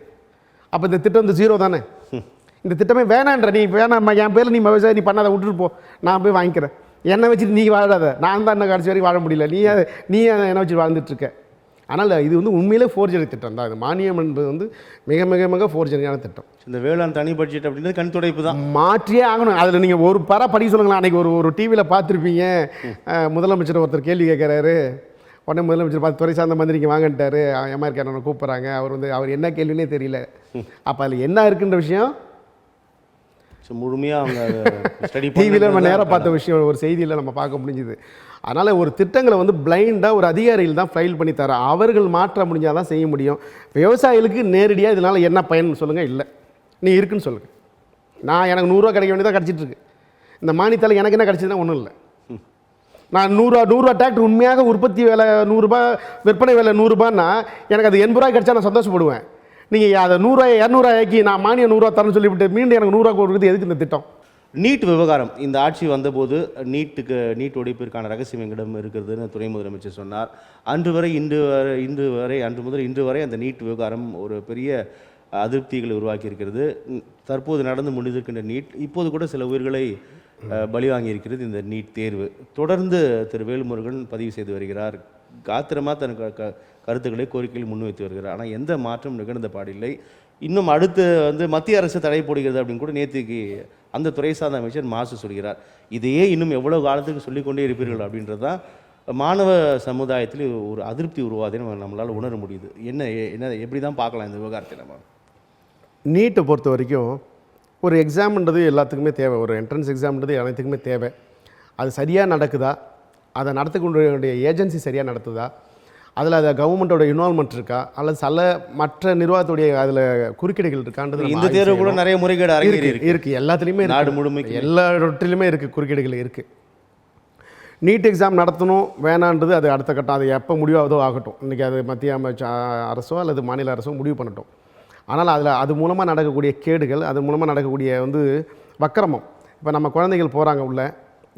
அப்போ இந்த திட்டம் வந்து 0 தானே. இந்த திட்டமே வேணான்ற. நீ வேணாம், என் பேரில் நீ விவசாயி நீ பண்ணாத, விட்டுட்டு போ, நான் போய் வாங்கிக்கிறேன். என்னை வச்சுட்டு நீ வாழாத, நான் தான் என்ன கடைசி வரைக்கும் வாழ முடியல, நீ என்னை வச்சு வாழ்ந்துட்டுருக்க. ஆனால் இது வந்து உண்மையிலே ஃபோர்ஜரி திட்டம் தான். இது மானியம் என்பது வந்து மிக மிக மிக ஃபோர்ஜரியான திட்டம். இந்த வேளாண் தனி பட்ஜெட் அப்படின்றது கண் துடைப்பு தான். மாற்றியே ஆகணும். அதில் நீங்கள் ஒரு படிக்க சொல்லுங்களேன். அன்றைக்கி ஒரு டிவியில் பார்த்துருப்பீங்க, முதலமைச்சர் ஒருத்தர் கேள்வி கேட்குறாரு. உடனே முதலமைச்சர் பார்த்து துறை சார்ந்த மந்திரிக்கு வாங்கன்ட்டார். எம்ஆர்கே கூப்பிட்றாங்க. அவர் என்ன கேள்வினே தெரியல. அப்போ அதில் என்ன இருக்குன்ற விஷயம் முழுமையாக அவங்க ஸ்டடி டிவியில் நம்ம நேராக பார்த்த விஷயம் ஒரு செய்தியில் நம்ம பார்க்க முடிஞ்சுது. அதனால் ஒரு திட்டங்களை வந்து பிளைண்டாக ஒரு அதிகாரிகள் தான் ஃபைல் பண்ணி தர, அவர்கள் மாற்ற முடிஞ்சால் தான் செய்ய முடியும். விவசாயிகளுக்கு நேரடியாக இதனால் என்ன பயன் சொல்லுங்கள்? இல்லை, நீ இருக்குன்னு சொல்லுங்கள். எனக்கு 100 ரூபா கிடைக்க வேண்டியதாக கிடச்சிட்ருக்கு. இந்த மானியத்தால் எனக்கு என்ன கிடச்சிதுன்னா ஒன்றும் இல்லை. நான் 100 ரூபா டிராக்டர் உண்மையாக உற்பத்தி வேலை 100 ரூபா, விற்பனை வேலை 100 ரூபான்னா எனக்கு அது 80 ரூபாய் கிடச்சா நான் சந்தோஷப்படுவேன். நீங்கள் அதை 100 ரூபாய் 200 ரூபாய்க்கு நான் மானியம் 100 ரூபா தரேன்னு சொல்லிவிட்டு மீண்டும் எனக்கு 100 ரூபா கொடுக்குறது எதுக்கு இந்த திட்டம்? நீட் விவகாரம் இந்த ஆட்சி வந்தபோது நீட் ஒழிப்பிற்கான ரகசியம் எங்களிடம் இருக்கிறதுன்னு துணை முதலமைச்சர் சொன்னார். அன்று முதல் இன்று வரை அந்த நீட் விவகாரம் ஒரு பெரிய அதிருப்திகளை உருவாக்கி இருக்கிறது. தற்போது நடந்து முடிந்திருக்கின்ற நீட் இப்போது கூட சில உயிர்களை பலி வாங்கி இருக்கிறது. இந்த நீட் தேர்வு தொடர்ந்து திரு வேல்முருகன் பதிவு செய்து வருகிறார். காத்திரமாக தன் கருத்துக்களை கோரிக்கையில் முன்வைத்து வருகிறார். ஆனால் எந்த மாற்றம் நிகழ்ந்த பாடில்லை. இன்னும் அடுத்து மத்திய அரசு தடை போடுகிறது அப்படின்னு கூட நேற்றுக்கு அந்த துறை சார்ந்த அமைச்சர் மாசு சொல்கிறார். இதையே இன்னும் எவ்வளோ காலத்துக்கு சொல்லிக்கொண்டே இருப்பீர்கள் அப்படின்றது தான் மாணவ சமுதாயத்தில் ஒரு அதிருப்தி உருவாதுன்னு நம்மளால் உணர முடியுது. என்ன எப்படி தான் பார்க்கலாம் இந்த விவகாரத்தில்? நம்ம நீட்டை பொறுத்த வரைக்கும் ஒரு எக்ஸாம்ன்றது எல்லாத்துக்குமே தேவை. ஒரு என்ட்ரன்ஸ் எக்ஸாம்ன்றது அனைத்துக்குமே தேவை. அது சரியாக நடக்குதா? அதை நடத்தக்கூடிய ஏஜென்சி சரியாக நடத்துதா? அதில் அதை கவர்மெண்ட்டோட இன்வால்மெண்ட் இருக்கா? அல்லது மற்ற நிர்வாகத்துடைய அதில் குறுக்கீடுகள் இருக்கான்றது. இந்த தேர்வு கூட நிறைய முறைகேடு இருக்குது. எல்லாத்துலேயுமே நாடு முழுமைக்கு எல்லாவற்றிலுமே இருக்குது, குறுக்கீடுகள் இருக்குது. நீட் எக்ஸாம் நடத்தணும் வேணான்றது அது அடுத்த கட்டம். அது எப்போ முடிவாவதோ ஆகட்டும். இன்றைக்கி அது மத்திய அரசோ அல்லது மாநில அரசோ முடிவு பண்ணட்டும். ஆனால் அது மூலமாக நடக்கக்கூடிய கேடுகள், அது மூலமாக நடக்கக்கூடிய வக்கிரமம். இப்போ நம்ம குழந்தைகள் போகிறாங்க, உள்ள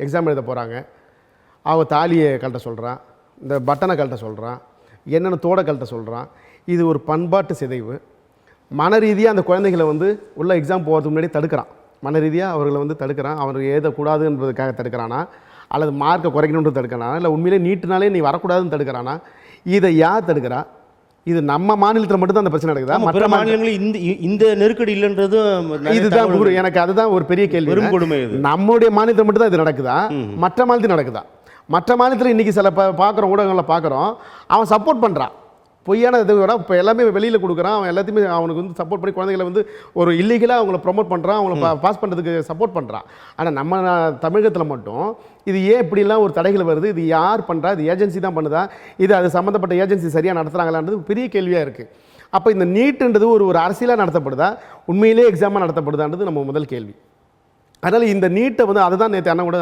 எக்ஸாம் எழுத போகிறாங்க, அவங்க தாலியை கழட்ட சொல்கிறான், இந்த பட்டனை கழட்ட சொல்கிறான், என்னென்ன தோடை கழட்ட சொல்கிறான். இது ஒரு பண்பாட்டு சிதைவு. மன ரீதியாக அந்த குழந்தைகளை உள்ள எக்ஸாம் போகிறதுக்கு முன்னாடி தடுக்கிறான். மன ரீதியாக அவர்களை தடுக்கிறான். அவர் எழுதக்கூடாதுன்றதுக்காக தடுக்கிறானா, அல்லது மார்க்கை குறைக்கணுன்றது தடுக்கிறானா, இல்லை உண்மையிலே நீட்டுனாலே நீ வரக்கூடாதுன்னு தடுக்கிறானா? இதை யார் தடுக்கிறா? இது நம்ம மாநிலத்தில் மட்டும்தான் அந்த பிரச்சனை நடக்குதா? மற்ற மாநிலங்களில் இந்த நெருக்கடி இல்லைன்றது இதுதான் எனக்கு அதுதான் ஒரு பெரிய கேள்வி. நம்முடைய மாநிலத்தில் மட்டும்தான் இது நடக்குதா? மற்ற மாநிலத்தில் நடக்குதா? மற்ற மாநிலத்தில் இன்றைக்கி சில பார்க்குறோம், ஊடகங்களில் பார்க்குறோம், அவன் சப்போர்ட் பண்ணுறான். பொய்யான இதை விட இப்போ எல்லாமே வெளியில் கொடுக்குறான், அவன் எல்லாத்தையுமே அவனுக்கு வந்து சப்போர்ட் பண்ணி குழந்தைகளை வந்து ஒரு இல்லீகலாக அவங்கள ப்ரொமோட் பண்ணுறான், அவங்கள பாஸ் பண்ணுறதுக்கு சப்போர்ட் பண்ணுறான். ஆனால் நம்ம தமிழகத்தில் மட்டும் இது ஏன் இப்படிலாம் ஒரு தடைகள் வருது? இது யார் பண்ணுறா? இது ஏஜென்சி தான் பண்ணுதா? இது அது சம்மந்தப்பட்ட ஏஜென்சி சரியாக நடத்துகிறாங்களான்றது பெரிய கேள்வியாக இருக்குது. அப்போ இந்த நீட்டுன்றது ஒரு அரசியலாக நடத்தப்படுதா, உண்மையிலே எக்ஸாமாக நடத்தப்படுதான்றது நம்ம முதல் கேள்வி. அதனால் இந்த நீட்டை வந்து அதை தான் நேற்று அண்ணன் கூட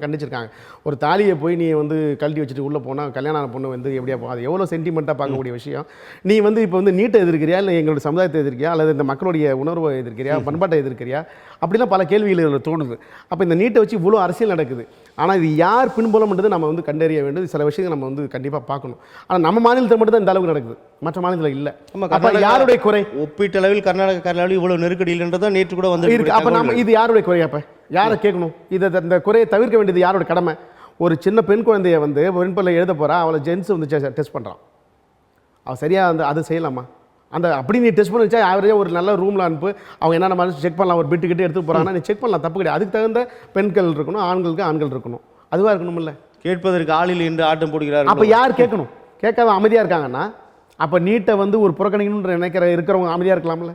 கண்டிச்சிருக்காங்க. ஒரு தாலியை போய் நீ வந்து கழட்டி வச்சுட்டு உள்ளே போனால் கல்யாணம் ஆன பொண்ணு வந்து எப்படியா போகும்? அது எவ்வளோ சென்டிமெண்ட்டாக பார்க்கக்கூடிய விஷயம். நீ வந்து இப்போ வந்து நீட்டை எதிர்க்கிறியா, இல்லை எங்களுடைய சமுதாயத்தை எதிர்க்கிறியா, அல்லது இந்த மக்களுடைய உணர்வை எதிர்க்கிறியா, பண்பாட்டை எதிர்க்கிறியா, அப்படிலாம் பல கேள்விகள் தோணுது. அப்போ இந்த நீட்டை வச்சு இவ்வளோ அரசியல் நடக்குது. ஆனால் இது யார் பின்புலம்ன்றது நம்ம வந்து கண்டறிய வேண்டும். சில விஷயங்கள் நம்ம வந்து கண்டிப்பாக பார்க்கணும். ஆனால் நம்ம மாநிலத்தில் மட்டும் தான் இந்த அளவுக்கு நடக்குது, மற்ற மாநிலத்தில் இல்லை. அப்போ யாருடைய குறை? ஒப்பீட்டளவில் கர்நாடக கேரளாவில் இவ்வளோ நெருக்கடி இல்லைன்றதான் நேற்று கூட வந்து இருக்கு. அப்போ நம்ம இது யாருடைய குறை? அப்போ யாரை கேட்கணும்? இதை இந்த குறையை தவிர்க்க வேண்டியது யாரோட கடமை? ஒரு சின்ன பெண் குழந்தைய வந்து பெண் பிள்ளை எழுத போகிறா, அவளை ஜென்ஸ் வந்து டெஸ்ட் பண்ணுறான். அவள் சரியாக அந்த அது செய்யலாமா? அந்த அப்படி நீ டெஸ்ட் பண்ணி வச்சா ஆவரேஜாக ஒரு நல்ல ரூமில் அனுப்பு, அவங்க என்னென்ன மாதிரி செக் பண்ணலாம். ஒரு பிட்டு எடுத்து போகிறாங்கன்னா நீ செக் பண்ணலாம், தப்பு கிடையாது. அதுக்கு தகுந்த பெண்கள் இருக்கணும், ஆண்களுக்கு ஆண்கள் இருக்கணும். அதுவாக இருக்கணும்ல. கேட்பதற்கு ஆளில் என்று ஆட்டம் போடுகிறார். அப்போ யார் கேட்கணும்? கேட்காத அமைதியாக இருக்காங்கன்னா அப்போ நீட்டை வந்து ஒரு புறக்கணிக்கணும்னு இருக்கிறவங்க அமைதியாக இருக்கலாம்ல.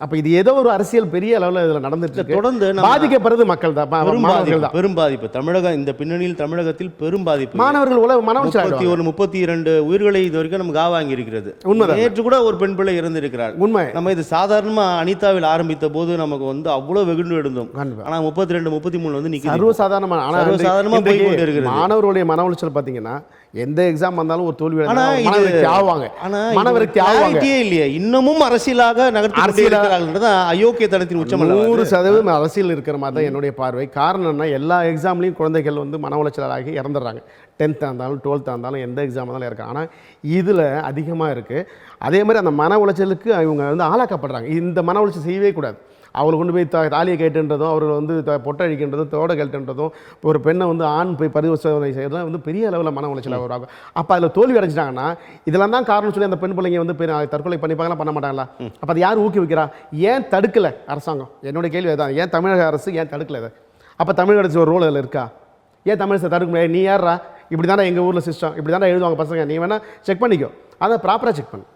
அப்போ இது ஏதோ ஒரு அரசியல் பெரிய அளவில் இதில் நடந்துட்டு தொடர்ந்து பாதிக்கப்படுறது மக்கள் தான், பெரும் பாதிப்பு. தமிழகம் இந்த பின்னணியில் தமிழகத்தில் பெரும் பாதிப்பு. மாணவர்கள் 32 உயிர்களை இது வரைக்கும் நமக்கு வாங்கி இருக்கிறது. உண்மைதான். நேற்று கூட ஒரு பெண் பிள்ளை இறந்திருக்கிறார். உண்மை. நம்ம இது சாதாரணமாக அனிதாவில் ஆரம்பித்த போது நமக்கு வந்து அவ்வளோ வெகுண்டு எடுந்தோம். ஆனால் 32 33 வந்து நிற்கிறது சர்வசாதாரணமாக. சர்வசாதாரணமாக போய் கொண்டு இருக்கிறது. மாணவர்களுடைய மன உளைச்சல் பார்த்தீங்கன்னா எந்த எக்ஸாம் வந்தாலும் ஒரு தோல்வி ஆவாங்க. மனவருக்கு இல்லையா இன்னமும் அரசியலாக நகர்த்தி அயோக்கியத்தனத்தின் உச்சம். 100% அரசியல் இருக்கிற மாதிரி தான் என்னுடைய பார்வை. காரணம் என்ன? எல்லா எக்ஸாம்லையும் குழந்தைகள் வந்து மன உளைச்சலாகி இறந்துடுறாங்க. 10th இருந்தாலும் 12th இருந்தாலும் எந்த எக்ஸாம் இருந்தாலும் இருக்காங்க. ஆனால் இதில் அதிகமாக இருக்குது. அதே மாதிரி அந்த மன உளைச்சலுக்கு இவங்க வந்து ஆளாக்கப்படுறாங்க. இந்த மன உளைச்சல் செய்யவே கூடாது. அவளை கொண்டு போய் தாலியை கேட்டுன்றதும், அவர்கள் வந்து பொட்டை அழிக்கின்றதும், தோட கழட்டுன்றதும், ஒரு பெண்ணை வந்து ஆண் போய் பரிசோதனை செய்யறதுலாம் வந்து பெரிய அளவில் மன உளைச்சலாக வராங்க. அப்போ அதில் தோல்வி அடைஞ்சிட்டாங்கன்னா இதெல்லாம் தான் காரணம் சொல்லி அந்த பெண் பிள்ளைங்க வந்து தற்கொலை பண்ணிப்பாங்களா, பண்ண மாட்டாங்களா? அப்போ அது யார் ஊக்குவிக்கிறா? ஏன் தடுக்கலை அரசாங்கம்? என்னுடைய கேள்வி தான். ஏன் தமிழக அரசு ஏன் தடுக்கலை இதை? அப்போ தமிழக அரசு ஒரு ரோல் அதில் இருக்கா? ஏன் தமிழ் தடுக்க முடியாது? நீ யாரா? இப்படி தானே எங்கள் ஊரில் சிஸ்டம், இப்படி தானே எழுதுவாங்க பசங்க, நீ வேணால் செக் பண்ணிக்கோ. அதை ப்ராப்பராக செக் பண்ணு.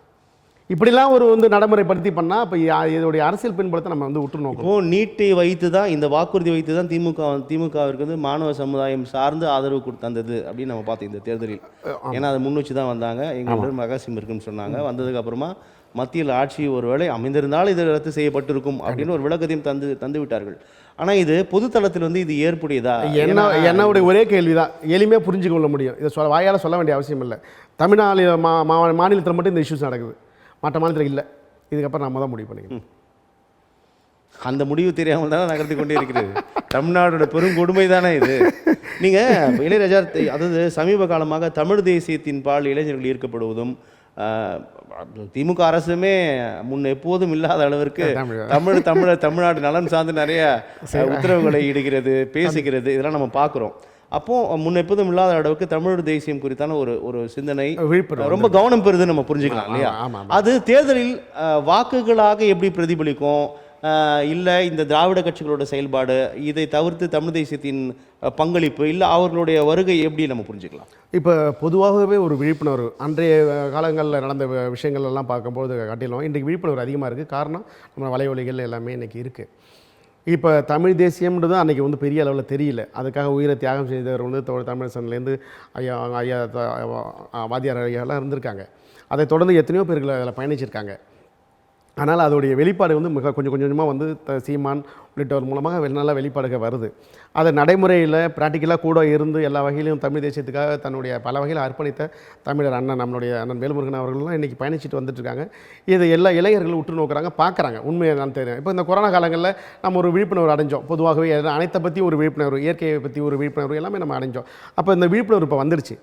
இப்படிலாம் ஒரு வந்து நடைமுறைப்படுத்தி பண்ணால் இப்போ இதோடைய அரசியல் பின்புலத்தை நம்ம வந்து உற்று நோக்கும். இப்போது நீட்டை வைத்து தான், இந்த வாக்குறுதி வைத்து தான் திமுகவிற்கு வந்து மாணவ சமுதாயம் சார்ந்து ஆதரவு தந்தது அப்படின்னு நம்ம பார்த்தோம் இந்த தேர்தலில். ஏன்னா அதை முன் வச்சு தான் வந்தாங்க. எங்களுக்கு மகாசிம் இருக்குன்னு சொன்னாங்க. வந்ததுக்கப்புறமா மத்தியில் ஆட்சி ஒருவேளை அமைந்திருந்தால் இது ரத்து செய்யப்பட்டிருக்கும் அப்படின்னு ஒரு விளக்கத்தையும் தந்து விட்டார்கள். ஆனால் இது பொதுத்தளத்தில் வந்து இது ஏற்புடையதா? என்னுடைய ஒரே கேள்வி தான், எளிமையாக புரிஞ்சு கொள்ள முடியும். இதை வாயால் சொல்ல வேண்டிய அவசியம் இல்லை. தமிழ்நாடு மாநிலத்தில் மட்டும் இந்த இஷ்யூஸ் நடக்குது, மற்ற மாநிலத்தில் இல்லை. இதுக்கப்புறம் நம்ம தான் முடிவு பண்ணிக்கணும். அந்த முடிவு தெரியாமல் தானே நகர்த்தி கொண்டே இருக்கிறது. தமிழ்நாடோட பெரும் கொடுமை தானே இது. நீங்கள் இளையராஜா, அதாவது சமீப காலமாக தமிழ் தேசியத்தின் பால் இளைஞர்கள் ஈர்க்கப்படுவதும், திமுக அரசுமே முன் எப்போதும் இல்லாத அளவிற்கு தமிழ்நாடு நலன் சார்ந்து நிறைய உத்தரவுகளை இடுகிறது, பேசுகிறது, இதெல்லாம் நம்ம பார்க்குறோம். அப்போது முன்ன எப்போதும் இல்லாத அளவுக்கு தமிழ் தேசியம் குறித்தான ஒரு சிந்தனை ரொம்ப கவனம் பெறுது நம்ம புரிஞ்சுக்கலாம் இல்லையா? அது தேர்தலில் வாக்குகளாக எப்படி பிரதிபலிக்கும்? இல்லை இந்த திராவிட கட்சிகளோட செயல்பாடு, இதை தவிர்த்து தமிழ் தேசியத்தின் பங்களிப்பு, இல்லை அவர்களுடைய வருகை எப்படி நம்ம புரிஞ்சுக்கலாம்? இப்போ பொதுவாகவே ஒரு விழிப்புணர்வு அன்றைய காலங்களில் நடந்த விஷயங்கள் எல்லாம் பார்க்கும்போது காட்டிலும் இன்றைக்கு விழிப்புணர்வு அதிகமாக இருக்குது. காரணம் நம்ம வலைவலிகள் எல்லாமே இன்றைக்கி இருக்குது. இப்போ தமிழ் தேசியம்ன்றது அன்றைக்கி வந்து பெரிய அளவில் தெரியல. அதுக்காக உயிரை தியாகம் செய்தவர் வந்து தமிழரசன்லேருந்து ஐயா வாத்தியார் ஐயாலாம் இருந்திருக்காங்க. அதை தொடர்ந்து எத்தனையோ பேர்கள் அதில் பயணிச்சிருக்காங்க. ஆனால் அதோடைய வெளிப்பாடு வந்து கொஞ்சம் கொஞ்சமாக வந்து சீமான் உள்ளிட்டவர் மூலமாக நல்ல வெளிப்பாடுகள் வருது. அதை நடைமுறையில் ப்ராக்டிக்கலாக கூட இருந்து எல்லா வகையிலும் தமிழ் தேசியத்துக்காக தன்னுடைய பல வகையில் அர்ப்பணித்த தமிழர் நம்மளுடைய அண்ணன் வேல்முருகன் அவர்கள்லாம் இன்றைக்கி பயணிச்சுட்டு வந்துட்டுருக்காங்க. இதை எல்லா இளைஞர்களும் உற்று நோக்குறாங்க, பார்க்குறாங்க. உண்மையை நான் தெரியும். இப்போ இந்த கொரோனா காலங்களில் நம்ம ஒரு விழிப்புணர்வு அடைஞ்சோம். பொதுவாகவே அனைத்தை பற்றி ஒரு விழிப்புணர்வு, இயற்கையை பற்றி ஒரு விழிப்புணர்வு எல்லாமே நம்ம அடைஞ்சோம். அப்போ இந்த விழிப்புணர்வு இப்போ வந்துடுச்சு.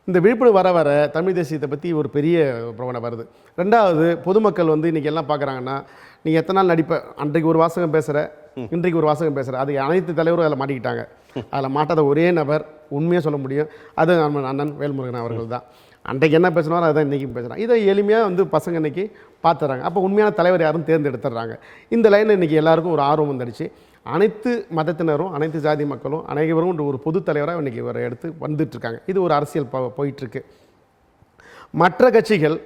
இந்த விழிப்புணர்வு வர வர தமிழ் தேசியத்தை பற்றி ஒரு பெரிய பிரவணம் வருது. ரெண்டாவது, பொதுமக்கள் வந்து இன்றைக்கி எல்லாம் பார்க்குறாங்கன்னா, நீங்கள் எத்தனை நாள் நடிப்ப, அன்றைக்கு ஒரு வாசகம் பேசுகிற, இன்றைக்கு ஒரு வாசகம் பேசுகிற, அது அனைத்து தலைவரும் அதில் மாட்டிக்கிட்டாங்க. அதில் மாட்டாத ஒரே நபர் உண்மையாக சொல்ல முடியும், அது நம்ம அண்ணன் வேல்முருகன் அவர்கள் தான். அன்றைக்கு என்ன பேசினாரோ அதான் இன்றைக்கும் பேசுகிறாங்க. இதை எளிமையாக வந்து பசங்க இன்றைக்கி பார்த்துறாங்க. அப்போ உண்மையான தலைவர் யாரும் தேர்ந்தெடுத்துடுறாங்க. இந்த லைனில் இன்றைக்கி எல்லாருக்கும் ஒரு ஆர்வம் வந்துடுச்சு. அனைத்து மதத்தினரும், அனைத்து ஜாதி மக்களும், அனைவரும் ஒரு பொது தலைவராக இன்றைக்கி இவரை எடுத்து வந்துட்டுருக்காங்க. இது ஒரு அரசியல் போயிட்டுருக்கு. மற்ற கட்சிகள்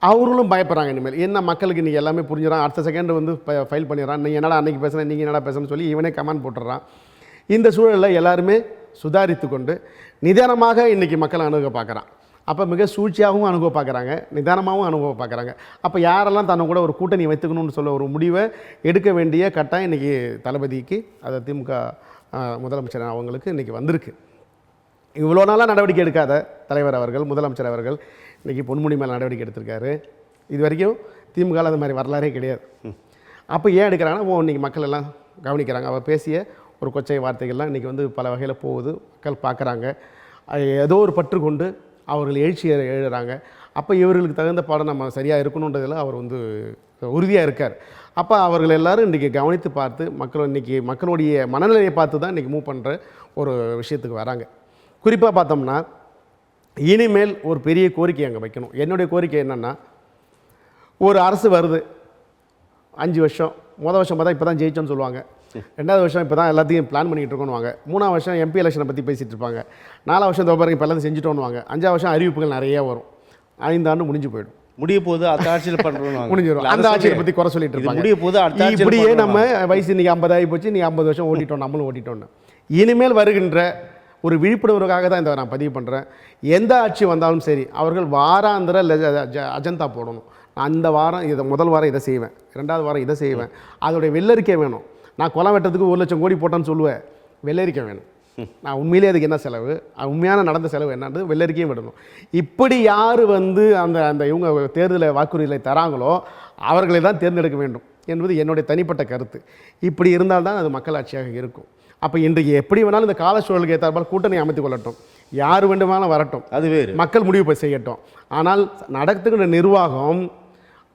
அவர்களும் பயப்படுறாங்க. இனிமேல் என்ன மக்களுக்கு இன்றைக்கி எல்லாமே புரிஞ்சிடறான். அடுத்த செகண்ட் வந்து ஃபைல் பண்ணிடுறான். நீ என்னடா அன்றைக்கி பேசுகிறேன், நீங்கள் என்னடா பேசுகிறேன்னு சொல்லி இவனே கமெண்ட் போட்டுடுறான். இந்த சூழலில் எல்லாருமே சுதாரித்து கொண்டு நிதானமாக இன்றைக்கி மக்களை அணுக பார்க்குறான். அப்போ மிக சூழ்ச்சியாகவும் அணுக பார்க்குறாங்க, நிதானமாகவும் அணுக பார்க்குறாங்க. அப்போ யாரெல்லாம் தன்னை கூட ஒரு கூட்டணி வைத்துக்கணும்னு சொல்ல ஒரு முடிவை எடுக்க வேண்டிய கட்டாயம் இன்றைக்கி தளபதிக்கு, அதை திமுக முதலமைச்சர் அவங்களுக்கு இன்றைக்கி வந்திருக்கு. இவ்வளோ நாளாக நடவடிக்கை எடுக்காத தலைவர் அவர்கள், முதலமைச்சர் அவர்கள் இன்றைக்கி பொன்முடி மேலே நடவடிக்கை எடுத்திருக்காரு. இது வரைக்கும் திமுகவில் அது மாதிரி வரலாறே கிடையாது. அப்போ ஏன் எடுக்கிறாங்கன்னா, இன்றைக்கி மக்கள் எல்லாம் கவனிக்கிறாங்க. அவர் பேசிய ஒரு கொச்சை வார்த்தைகள்லாம் இன்றைக்கி வந்து பல வகையில் போகுது, மக்கள் பார்க்குறாங்க. ஏதோ ஒரு பற்று கொண்டு அவர்கள் எழுச்சி எழுதுகிறாங்க. அப்போ இவர்களுக்கு தகுந்த பாடம் நம்ம சரியாக இருக்கணுன்றதில் அவர் வந்து உறுதியாக இருக்கார். அப்போ அவர்கள் எல்லோரும் இன்றைக்கி கவனித்து பார்த்து இன்றைக்கி மக்களுடைய மனநிலையை பார்த்து தான் இன்றைக்கி மூவ் பண்ணுற ஒரு விஷயத்துக்கு வராங்க. குறிப்பாக பார்த்தோம்னா, இனிமேல் ஒரு பெரிய கோரிக்கை அங்கே வைக்கணும். என்னுடைய கோரிக்கை என்னென்னா, ஒரு அரசு வருது 5 வருஷம், முதல் வருஷம் பார்த்தா இப்போ தான் ஜெயிச்சோன்னு சொல்லுவாங்க, 2வது வருஷம் இப்போ தான் எல்லாத்தையும் பிளான் பண்ணிகிட்டு இருக்கோன்னுவாங்க, 3ஆவது வருஷம் எம்பி எலெக்ஷனை பற்றி பேசிகிட்டு இருப்பாங்க, 4ஆவது வருஷம் தோப்பாருங்க இப்போ எல்லாத்தையும் செஞ்சுட்டோன்னுவாங்க, 5ஆவது வருஷம் அறிவிப்புகள் நிறையா வரும், 5 ஆண்டு முடிஞ்சு போயிடும். முடிய போது அடுத்த ஆட்சியில் பண்ணுறோம், முடிஞ்சிடும். அந்த ஆட்சியை பற்றி குறை சொல்லிட்டு இருப்பாங்க. முடிய போது அடுத்த இப்படியே நம்ம வயசு இன்றைக்கி 50 ஆகி போச்சு, நீ 50 வருஷம் ஓட்டிட்டோம், நம்மளும் ஓட்டிட்டோன்னு. இனிமேல் வருகின்ற ஒரு விழிப்புணர்வுக்காக தான் இதை நான் பதிவு பண்ணுறேன். எந்த ஆட்சி வந்தாலும் சரி, அவர்கள் வாராந்திர அஜெண்டா போடணும். அந்த வாரம் இதை, முதல் வாரம் இதை செய்வேன், 2வது வாரம் இதை செய்வேன், அதோடைய வெள்ளரிக்கை வேணும். நான் குளம் வெட்டத்துக்கு 1 லட்சம் கோடி போட்டேன்னு சொல்லுவேன், வெள்ளரிக்கை வேணும். நான் உண்மையிலே அதுக்கு என்ன செலவு, உண்மையான நடந்த செலவு என்னன்றது வெள்ளரிக்கையும் விடணும். இப்படி யார் வந்து அந்த இவங்க தேர்தலை வாக்குறுதிகளை தராங்களோ அவர்களை தான் தேர்ந்தெடுக்க வேண்டும் என்பது என்னுடைய தனிப்பட்ட கருத்து. இப்படி இருந்தால்தான் அது மக்களாட்சியாக இருக்கும். அப்போ இன்றைக்கு எப்படி வேணாலும் இந்த கால சூழலுக்கு ஏற்றால் கூட்டணி அமைத்து கொள்ளட்டும், யார் வேண்டுமானாலும் வரட்டும், அது வேறு, மக்கள் முடிவு போய் செய்யட்டும். ஆனால் நடத்துகிற நிர்வாகம்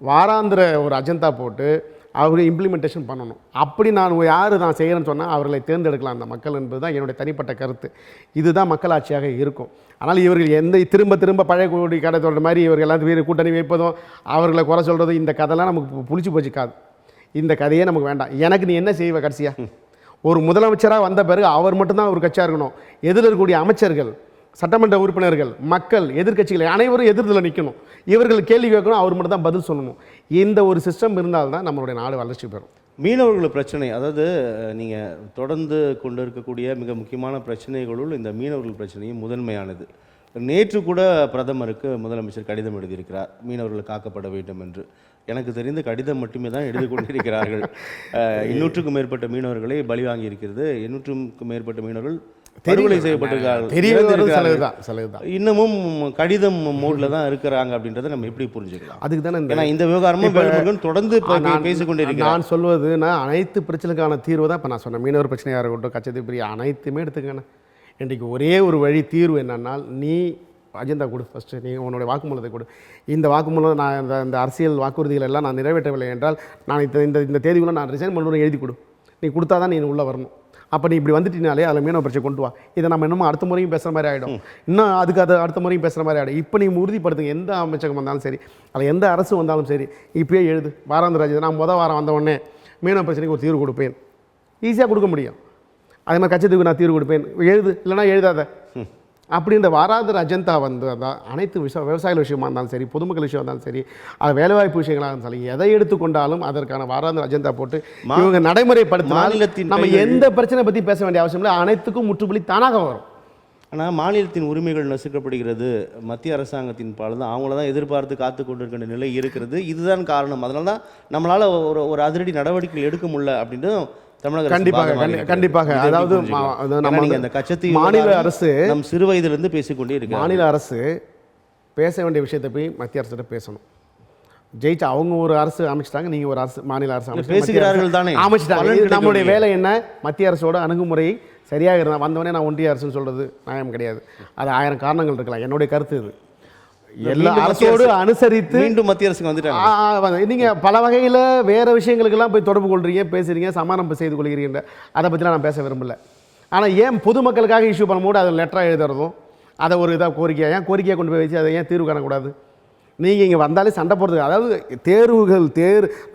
வாராந்திர ஒரு அஜெண்டா போட்டு அவரை இம்ப்ளிமெண்டேஷன் பண்ணணும். அப்படி நான் செய்கிறேன்னு சொன்னால் அவர்களை தேர்ந்தெடுக்கலாம் அந்த மக்கள் என்பது தான் என்னுடைய தனிப்பட்ட கருத்து. இதுதான் மக்களாட்சியாக இருக்கும். ஆனால் இவர்கள் திரும்ப திரும்ப பழைய கோடி கடை சொல்கிற மாதிரி இவர்கள் எல்லாத்தையும் வேறு கூட்டணி வைப்பதும் அவர்களை குறை சொல்கிறதும், இந்த கதைலாம் நமக்கு புளிச்சு போச்சுக்காது. இந்த கதையே நமக்கு வேண்டாம். எனக்கு நீ என்ன செய்வ கடைசியாக? ஒரு முதலமைச்சராக வந்த பிறகு அவர் மட்டும்தான் ஒரு கட்சியாக இருக்கணும். எதில் இருக்கக்கூடிய அமைச்சர்கள், சட்டமன்ற உறுப்பினர்கள், மக்கள், எதிர்க்கட்சிகள் அனைவரும் எதிர்த்தில் நிற்கணும். இவர்கள் கேள்வி கேட்கணும், அவர் மட்டும் தான் பதில் சொல்லணும். இந்த ஒரு சிஸ்டம் இருந்தால்தான் நம்மளுடைய நாடு வளர்ச்சி பெறும். மீனவர்கள் பிரச்சனை, அதாவது நீங்கள் தொடர்ந்து கொண்டு இருக்கக்கூடிய மிக முக்கியமான பிரச்சனைகளுள் இந்த மீனவர்கள் பிரச்சனையும் முதன்மையானது. நேற்று கூட பிரதமருக்கு முதலமைச்சர் கடிதம் எழுதியிருக்கிறார், மீனவர்கள் காக்கப்பட வேண்டும் என்று. எனக்கு தெரிந்த கடிதம் மட்டுமே தான் எழுதி கொண்டிருக்கிறார்கள். 800க்கும் மேற்பட்ட மீனவர்களை பலி வாங்கி இருக்கிறது, 800க்கும் மேற்பட்ட மீனவர்கள் தற்கொலை செய்யப்பட்டிருக்கிறார்கள். இன்னமும் கடிதம் மோட்ல தான் இருக்கிறாங்க அப்படின்றத நம்ம எப்படி புரிஞ்சுக்கலாம்? அதுக்கு தானே இந்த விவகாரமும் தொடர்ந்து பேசிக்கொண்டிருக்கிறேன். நான் சொல்வதுன்னா அனைத்து பிரச்சனைக்கான தீர்வு தான் இப்போ நான் சொன்னேன். மீனவர் பிரச்சனையாக இருக்கட்டும், கச்சத்தீவு, அனைத்துமே எடுத்துக்கணும். இன்றைக்கு ஒரே ஒரு வழி தீர்வு என்னன்னா, நீ அஜெண்டா கொடு, ஃபஸ்ட்டு நீ உன்னுடைய வாக்குமூலத்தை கொடு. இந்த வாக்குமூலம் நான் இந்த அரசியல் வாக்குறுதிகள் எல்லாம் நான் நிறைவேற்றவில்லை என்றால் நான் இந்த தேதிக்குள்ளே நான் ரிசைன் பண்ணுறேன் எழுதி கொடு. நீ கொடுத்தா தான் நீ உள்ளே வரணும். அப்போ நீ இப்படி வந்துட்டினாலே அதில் மீனவ பிரச்சனை கொண்டு வா. இதை நம்ம இன்னமும் அடுத்த முறையும் பேசுகிற மாதிரி ஆகிடும், இன்னும் அது அடுத்த முறையும் பேசுகிற மாதிரி ஆகிடும். இப்போ நீ உறுதிப்படுத்துங்க, எந்த அமைச்சகம் வந்தாலும் சரி, அதில் எந்த அரசு வந்தாலும் சரி, இப்போயே எழுது வாராந்திர ராஜ்யம். நான் வாரம் வந்த உடனே மீனவ பிரச்சனைக்கு ஒரு தீர்வு கொடுப்பேன், ஈஸியாக கொடுக்க முடியும். அதே மாதிரி கச்சத்தீவுக்கு நான் தீர்வு கொடுப்பேன், எழுது, இல்லைனா எழுதாத. அப்படின்ற வாராந்திர அஜெண்டா வந்து அதான் அனைத்து விவசாயிகள் விஷயமா இருந்தாலும் சரி, பொதுமக்கள் விஷயம் இருந்தாலும் சரி, அது வேலைவாய்ப்பு விஷயங்களாக இருந்தாலும் சரி, எதை எடுத்துக்கொண்டாலும் அதற்கான வாராந்திர அஜெண்டா போட்டு இவங்க நடைமுறைப்படுத்தினால் நம்ம எந்த பிரச்சனை பற்றி பேச வேண்டிய அவசியம் இல்லை, அனைத்துக்கும் முற்றுப்புள்ளி தானாக வரும். ஆனால் மாநிலத்தின் உரிமைகள் நசுக்கப்படுகிறது, மத்திய அரசாங்கத்தின் பால் தான், அவங்கள தான் எதிர்பார்த்து காத்து கொண்டிருக்கின்ற நிலை இருக்கிறது. இதுதான் காரணம். அதனால தான் நம்மளால் ஒரு அதிரடி நடவடிக்கை எடுக்க முடியல அப்படின்னு கண்டிப்பாக. அதாவது அந்த கச்சத்தீவு மாநில அரசு நம் சிறு வயதிலிருந்து பேசிக்கொண்டே இருக்கு. மாநில அரசு பேச வேண்டிய விஷயத்தை போய் மத்திய அரசு பேசணும். ஜெயிச்சு அவங்க ஒரு அரசு அமைச்சிட்டாங்க, நீங்க ஒரு அரசு மாநில அரசு பேசுகிறார்கள் தானே, அமைச்சிட்டாங்க. நம்மளுடைய வேலை என்ன? மத்திய அரசோட அணுகுமுறை சரியாக இருந்தால் வந்தவொடனே நான் ஒன்றிய அரசுன்னு சொல்றது நியாயம் கிடையாது. அது 1000 காரணங்கள் இருக்கலாம். என்னுடைய கருத்து இது. எல்லா அரசோடு அனுசரித்து மீண்டும் மத்திய அரசுக்கு வந்துட்டாங்க. நீங்கள் பல வகையில் வேறு விஷயங்களுக்கெல்லாம் போய் தொடர்பு கொள்றீங்க, பேசுகிறீங்க, சமாதானம் செய்து கொள்கிறீங்க. அதை பற்றிலாம் நான் பேச விரும்பல. ஆனால் ஏன் பொதுமக்களுக்காக இஷ்யூ பண்ணும்போது அதை லெட்டராக எழுதுறதும், அதை ஒரு இதாக கோரிக்கையாக ஏன் கோரிக்கையாக கொண்டு போய் வச்சு அதை ஏன் தீர்வு காணக்கூடாது? நீங்கள் இங்கே வந்தாலே சண்டை போடுறது, அதாவது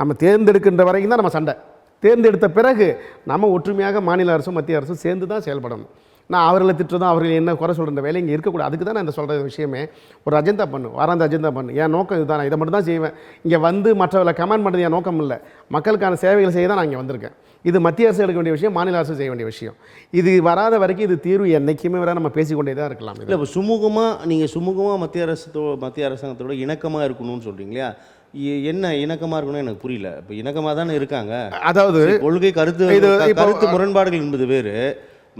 நம்ம தேர்ந்தெடுக்கின்ற வரைக்கும் தான் நம்ம சண்டை. தேர்ந்தெடுத்த பிறகு நம்ம ஒற்றுமையாக மாநில அரசும் மத்திய அரசும் சேர்ந்து தான் செயல்படணும். நான் அவர்களை திட்டுறதும் அவர்கள் என்ன குறை சொல்கிற வேலை இங்கே இருக்கக்கூடாது. அதுக்கு தான் நான் இந்த சொல்கிற விஷயமே ஒரு அஜெண்டா பண்ணு, வாராந்த அஜெண்டா பண்ணு. என் நோக்கம் இதுதான், நான் இதை மட்டும் தான் செய்வேன். இங்கே வந்து மற்றவர்களை கமெண்ட் பண்ணுறது என் நோக்கம் இல்லை, மக்களுக்கான சேவைகள் செய்ய தான் நான் இங்கே வந்திருக்கேன். இது மத்திய அரசு எடுக்க வேண்டிய விஷயம், மாநில அரசு செய்ய வேண்டிய விஷயம். இது வராத வரைக்கும் இது தீர்வு என்றைக்குமே வர நம்ம பேசிக்கொண்டே தான் இருக்கலாம். இல்லை இப்போ நீங்கள் சுமூகமாக மத்திய அரசாங்கத்தோட இணக்கமாக இருக்கணும்னு சொல்கிறீங்களா? என்ன இணக்கமாக இருக்கணும்னு எனக்கு புரியல. இப்போ இணக்கமாக தானே இருக்காங்க. அதாவது கொள்கை கருத்து முரண்பாடுகள் என்பது வேறு,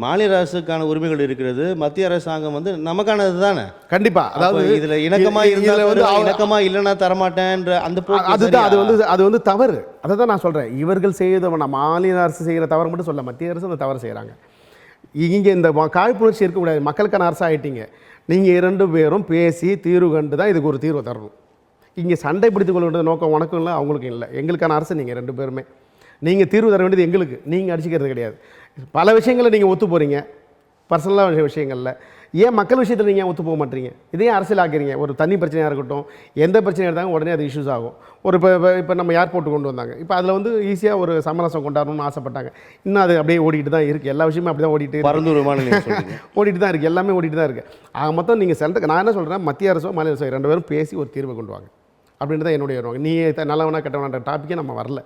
மாநில அரசுக்கான உரிமைகள் இருக்கிறது, மத்திய அரசாங்கம் வந்து நமக்கானது தானே. கண்டிப்பாக. அதாவது இதில் இணக்கமாக இருந்தால் இணக்கமாக இல்லைன்னா தரமாட்டேன்ற அந்த அதுதான் அது வந்து தவறு. அதை தான் நான் சொல்கிறேன். இவர்கள் செய்த மாநில அரசு செய்கிற தவறு மட்டும் சொல்ல, மத்திய அரசு அந்த தவறு செய்கிறாங்க. இங்கே இந்த காழ்ப்புணர்ச்சி இருக்கக்கூடாது. மக்களுக்கான அரசு ஆகிட்டீங்க, நீங்கள் 2 பேரும் பேசி தீர்வு கண்டு தான் இதுக்கு ஒரு தீர்வு தரணும். இங்கே சண்டை பிடித்துக் கொள்கிற நோக்கம் உனக்கும் இல்லை, அவங்களுக்கும் இல்லை. எங்களுக்கான அரசு நீங்கள் 2 பேருமே. நீங்கள் தீர்வு தர வேண்டியது எங்களுக்கு, நீங்கள் அடிச்சிக்கிறது கிடையாது. பல விஷயங்களில் நீங்கள் ஒத்து போகிறீங்க, பர்சனலாக விஷயங்களில். ஏன் மக்கள் விஷயத்தில் நீங்கள் ஒத்து போக மாட்டீங்க? இதையும் அரசியல் ஆக்கிறீங்க. ஒரு தண்ணி பிரச்சனையாக இருக்கட்டும், எந்த பிரச்சனையாக இருந்தாலும் உடனே அது இஷ்யூஸ் ஆகும். ஒரு இப்போ நம்ம ஏர்போர்ட்டு கொண்டு வந்தாங்க, இப்போ அதில் வந்து ஈஸியாக ஒரு சமரசம் கொண்டாடணும்னு ஆசைப்பட்டாங்க. இன்னும் அது அப்படியே ஓடிட்டு தான் இருக்குது. எல்லா விஷயமும் அப்படி தான் ஓடிட்டு ஓடிட்டு தான் இருக்குது. எல்லாமே ஓடிட்டு தான் இருக்குது. ஆக மொத்தம் நீங்கள் சென்ட்ரு, நான் என்ன சொல்கிறேன், மத்திய அரசோ மாநில அரசோ 2 பேரும் பேசி ஒரு தீர்வை கொண்டு வாங்க அப்படின்ட்டு தான் என்னுடைய வருவாங்க. நீ நல்லவனா கெட்டவனான்ற டாப்பிக்கே நம்ம வரல.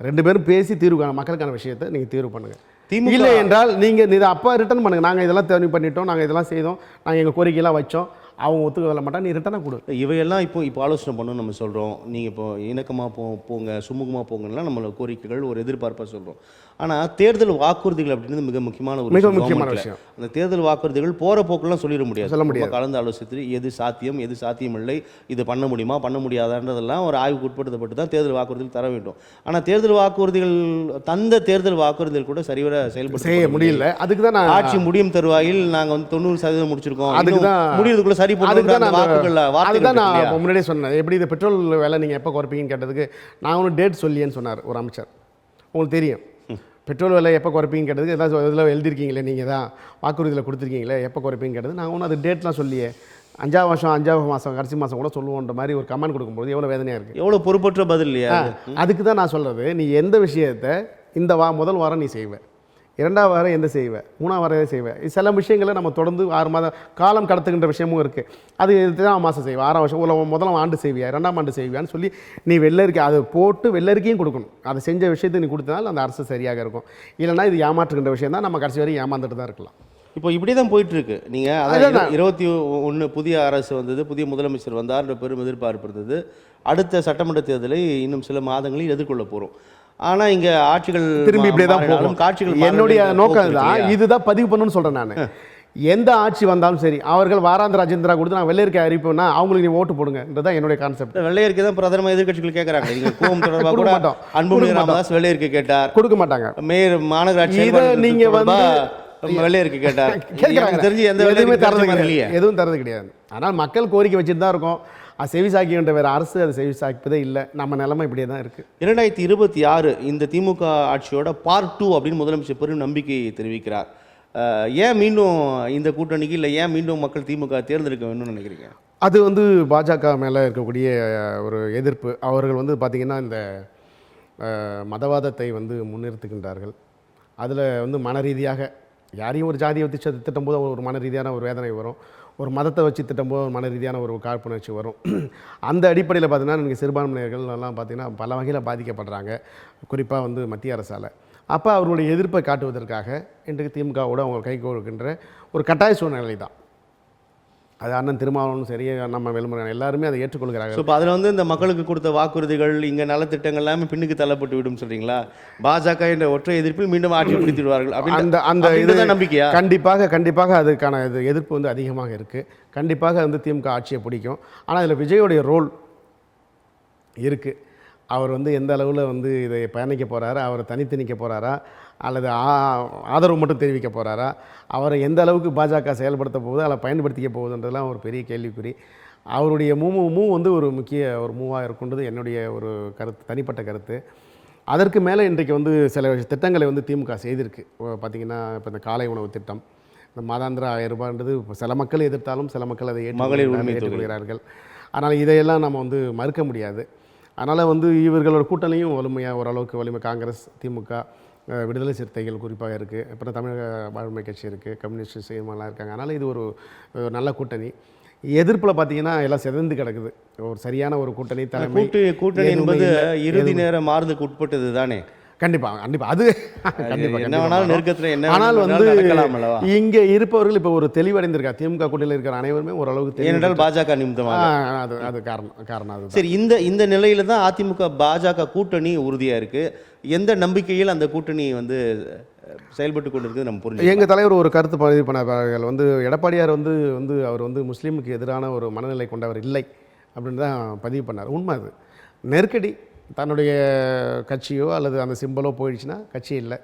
2 பேரும் பேசி தீர்வுக்கான மக்களுக்கான விஷயத்தை நீங்கள் தீர்வு பண்ணுங்கள். இல்லை என்றால் நீங்கள் இதை அப்போ ரிட்டர்ன் பண்ணுங்கள். நாங்கள் இதெல்லாம் தேர்வு பண்ணிட்டோம், நாங்கள் இதெல்லாம் செய்தோம், நாங்கள் எங்கள் கோரிக்கையெல்லாம் வச்சோம், அவங்க ஒத்துக்க மாட்டா, நீ ரிட்டனாக கொடு. இவையெல்லாம் இப்போ ஆலோசனை பண்ணணும்னு நம்ம சொல்கிறோம். நீங்கள் இப்போ இணக்கமாக போங்க, சுமூகமாக போங்கன்னா நம்மளோட கோரிக்கைகள் ஒரு எதிர்பார்ப்பாக சொல்கிறோம். ஆனால் தேர்தல் வாக்குறுதிகள் அப்படின்றது மிக முக்கியமான விஷயம். அந்த தேர்தல் வாக்குறுதிகள் போகிற போக்கெல்லாம் சொல்ல முடியாது. கலந்து ஆலோசித்து எது சாத்தியம் எது சாத்தியமில்லை, இது பண்ண முடியுமா பண்ண முடியாதான்றதெல்லாம் ஒரு ஆய்வுக்கு உட்படுத்தப்பட்டு தான் தேர்தல் வாக்குறுதிகள் தர வேண்டும். ஆனால் தேர்தல் வாக்குறுதிகள் கூட சரிவர செயல்பட முடியல. அதுக்கு தான் ஆட்சி முடியும் தருவாயில் நாங்கள் வந்து 90% முடிச்சிருக்கோம், அதுக்கு தான் முடியறதுக்குள்ள சரி அதுதான் நான் முன்னாடியே சொன்னேன். எப்படி இந்த பெட்ரோல் விலை நீங்கள் எப்போ குறைப்பீங்கன்னு கேட்டதுக்கு நான் ஒன்று டேட் சொல்லியேன்னு சொன்னார் ஒரு அமைச்சர். உங்களுக்கு தெரியும் பெட்ரோல் விலை எப்போ குறைப்பீங்கன்னு கேட்டதுக்கு ஏதாவது இதில் எழுதிருக்கீங்களே, நீங்கள் தான் வாக்குறுதியில் கொடுத்துருக்கீங்களே, எப்போ குறைப்பீங்கன்னு கேட்டது நாங்கள் ஒன்றும் அது டேட்லாம் சொல்லியே 5ஆவது மாதம் கடைசி மாதம் கூட சொல்லுவோன்ற மாதிரி ஒரு கமெண்ட் கொடுக்கும்போது எவ்வளோ வேதனையாக இருக்குது. எவ்வளோ பொறுப்பற்ற பதில் இல்லையா? அதுக்கு தான் நான் சொல்கிறது, நீ எந்த விஷயத்தை இந்த முதல் வாரம் நீ செய்வேன், 2ஆவது வாரம் எந்த செய்வேன், 3ஆவது வாரம் எதை செய்வேன். சில விஷயங்களை நம்ம தொடர்ந்து 6 மாத காலம் கடத்துகின்ற விஷயமும் இருக்குது. அது 3ஆம் மாதம் செய்வேன், 6ஆம் வருஷம் முதலாம் ஆண்டு செய்வியா, 2ஆம் ஆண்டு செய்வியான்னு சொல்லி நீ வெள்ளரிக்கை அதை போட்டு வெள்ளரிக்கையும் கொடுக்கணும். அதை செஞ்ச விஷயத்தை நீ கொடுத்தனால அந்த அரசு சரியாக இருக்கும். இல்லைனா இது ஏமாற்றுகின்ற விஷயம் தான், நம்ம கடைசி வரைக்கும் ஏமாந்துட்டு தான் இருக்கலாம். இப்போ இப்படி தான் போயிட்டுருக்கு. நீங்கள் அதான் 21 புதிய அரசு வந்தது, புதிய முதலமைச்சர் வந்தார்ன்ற பெரும் எதிர்பார்ப்பு இருந்தது. அடுத்த சட்டமன்ற தேர்தலை இன்னும் சில மாதங்களில் எதிர்கொள்ள போகிறோம். ஆனால் இங்கே ஆட்சிகள் திரும்பி இப்படியே தான் போகும். காட்சிகள் என்னுடைய நோக்கம் தான், இதுதான் பதிவு பண்ணணும்னு சொல்கிறேன் நான். எந்த ஆட்சி வந்தாலும் சரி, அவர்கள் வாராந்திர அஜெண்டா கொடுத்து நான் வெள்ளையறிக்கை அறிவிப்பேன்னா அவங்களுக்கு நீ ஓட்டு போடுங்கன்றதான் என்னுடைய கான்செப்ட். வெள்ளையறிக்கை தான் பிரதம எதிர்க்கட்சிகள் கேட்குறாங்க. நீங்கள் கோவம் தொடர்பாக கூட அன்புமணி ராமதாஸ் வெள்ளையறிக்கை கேட்டார், கொடுக்க மாட்டாங்க. மேயர் மாநகராட்சி நீங்கள் வந்து வெள்ளையறிக்கை கேட்டார், கேட்குறாங்க. தெரிஞ்சு எதுவும் தரது கிடையாது. ஆனால் மக்கள் கோரிக்கை வச்சுட்டு தான் இருக்கோம். அது செவி சாக்கின்ற வேறு அரசு அதை செவி சாக்கிப்பதே இல்லை. நம்ம நிலைமை இப்படியே தான் இருக்குது. 2026 இந்த திமுக ஆட்சியோட பார்ட் 2 அப்படின்னு முதலமைச்சர் பெரும் நம்பிக்கை தெரிவிக்கிறார். ஏன் மீண்டும் இந்த கூட்டணிக்கு இல்லை, ஏன் மீண்டும் மக்கள் திமுக தேர்ந்தெடுக்க வேணும்னு நினைக்கிறீங்க? அது வந்து பாஜக மேலே இருக்கக்கூடிய ஒரு எதிர்ப்பு. அவர்கள் வந்து பார்த்திங்கன்னா இந்த மதவாதத்தை வந்து முன்னிறுத்துகின்றார்கள். அதில் வந்து மன ரீதியாக யாரையும் ஒரு ஜாதியை வச்சு திட்டும் போது ஒரு மன ரீதியான ஒரு வேதனை வரும், ஒரு மதத்தை வச்சு திட்டம்போது ஒரு மன ரீதியான ஒரு காழ்ப்புணர்ச்சி வரும். அந்த அடிப்படையில் பார்த்தீங்கன்னா நீங்கள் சிறுபான்மையினர்கள் எல்லாம் பார்த்திங்கன்னா பல வகையில் பாதிக்கப்படுறாங்க, குறிப்பாக வந்து மத்திய அரசால். அப்போ அவர்களுடைய எதிர்ப்பை காட்டுவதற்காக இன்றைக்கு திமுகவோடு அவங்க கை கோர்க்கின்ற ஒரு கட்டாய சூழ்நிலை தான். அது அண்ணன் திருமாவளவனும் சரி, நம்ம வேலுமுருகன் எல்லாருமே அதை ஏற்றுக்கொள்கிறாங்க. ஸோ இப்போ அதில் வந்து இந்த மக்களுக்கு கொடுத்த வாக்குறுதிகள், இங்கே நலத்திட்டங்கள் எல்லாமே பின்னுக்கு தள்ளப்பட்டு விடும் சொல்கிறீங்களா? பாஜக என்ற ஒற்றை எதிர்ப்பில் மீண்டும் ஆட்சி பிடித்துவிடுவார்கள் அப்படின்னு அந்த இது நம்பிக்கையா? கண்டிப்பாக அதுக்கான இது எதிர்ப்பு வந்து அதிகமாக இருக்குது. கண்டிப்பாக வந்து திமுக ஆட்சியை பிடிக்கும். ஆனால் இதில் விஜயோடைய ரோல் இருக்குது. அவர் வந்து எந்த அளவில் வந்து இதை பயணிக்க போகிறாரா, அவரை தனித்து நிற்க போகிறாரா, அல்லது ஆதரவு மட்டும் தெரிவிக்க போகிறாரா, அவரை எந்த அளவுக்கு பாஜக செயல்படுத்த போகுது, அதை பயன்படுத்திக்க போகுதுன்றதுலாம் ஒரு பெரிய கேள்விக்குறி. அவருடைய மூவ் வந்து ஒரு முக்கிய ஒரு மூவாக இருக்குன்றது என்னுடைய ஒரு கருத்து, தனிப்பட்ட கருத்து. அதற்கு மேலே இன்றைக்கு வந்து சில திட்டங்களை வந்து திமுக செய்திருக்கு. பார்த்திங்கன்னா இப்போ இந்த காலை உணவு திட்டம், இந்த மாதாந்திர 1000 ரூபான்றது சில மக்கள் எதிர்த்தாலும் சில மக்கள் அதை ஏற்றுக்கொள்கிறார்கள். ஆனால் இதையெல்லாம் நம்ம வந்து மறுக்க முடியாது. அதனால் வந்து இவர்களோட கூட்டணியும் வலிமையாக ஓரளவுக்கு வலிமை, காங்கிரஸ் திமுக விடுதலை சிறுத்தைகள் குறிப்பாக இருக்குது, அப்புறம் தமிழக வாழ்மை கட்சி இருக்குது, கம்யூனிஸ்ட் சீமான்லாம் இருக்காங்க. அதனால் இது ஒரு நல்ல கூட்டணி. எதிர்ப்பில் பார்த்தீங்கன்னா எல்லாம் சிதைந்து கிடக்குது. ஒரு சரியான ஒரு கூட்டணி தலைமை கூட்டணி என்பது இறுதி நேர மாறுதலுக்கு உட்பட்டது தானே. கண்டிப்பாக அது என்ன வேணாலும் நெருக்கத்தில் என்ன ஆனால் வந்து நடக்கலாம் அல்லவா. இங்கே இருப்பவர்கள் இப்போ ஒரு தெளிவடைந்திருக்கா. திமுக கூட்டணியில் இருக்கிற அனைவருமே ஓரளவுக்கு ஏனென்றால் பாஜக நிமித்தமாக. அது காரணம் அது. சரி, இந்த நிலையில தான் அதிமுக பாஜக கூட்டணி உறுதியா இருக்கு. எந்த நம்பிக்கையில் அந்த கூட்டணி வந்து செயல்பட்டு கொண்டிருக்கு நம்ம புரிஞ்சு. எங்கள் தலைவர் ஒரு கருத்து பதிவு பண்ணார்கள். வந்து எடப்பாடியார் வந்து அவர் வந்து முஸ்லீமுக்கு எதிரான ஒரு மனநிலை கொண்டவர் இல்லை அப்படின்னு தான் பதிவு பண்ணார். உண்மை அது. நெருக்கடி, தன்னுடைய கட்சியோ அல்லது அந்த சிம்பலோ போயிடுச்சுன்னா கட்சி இல்லை.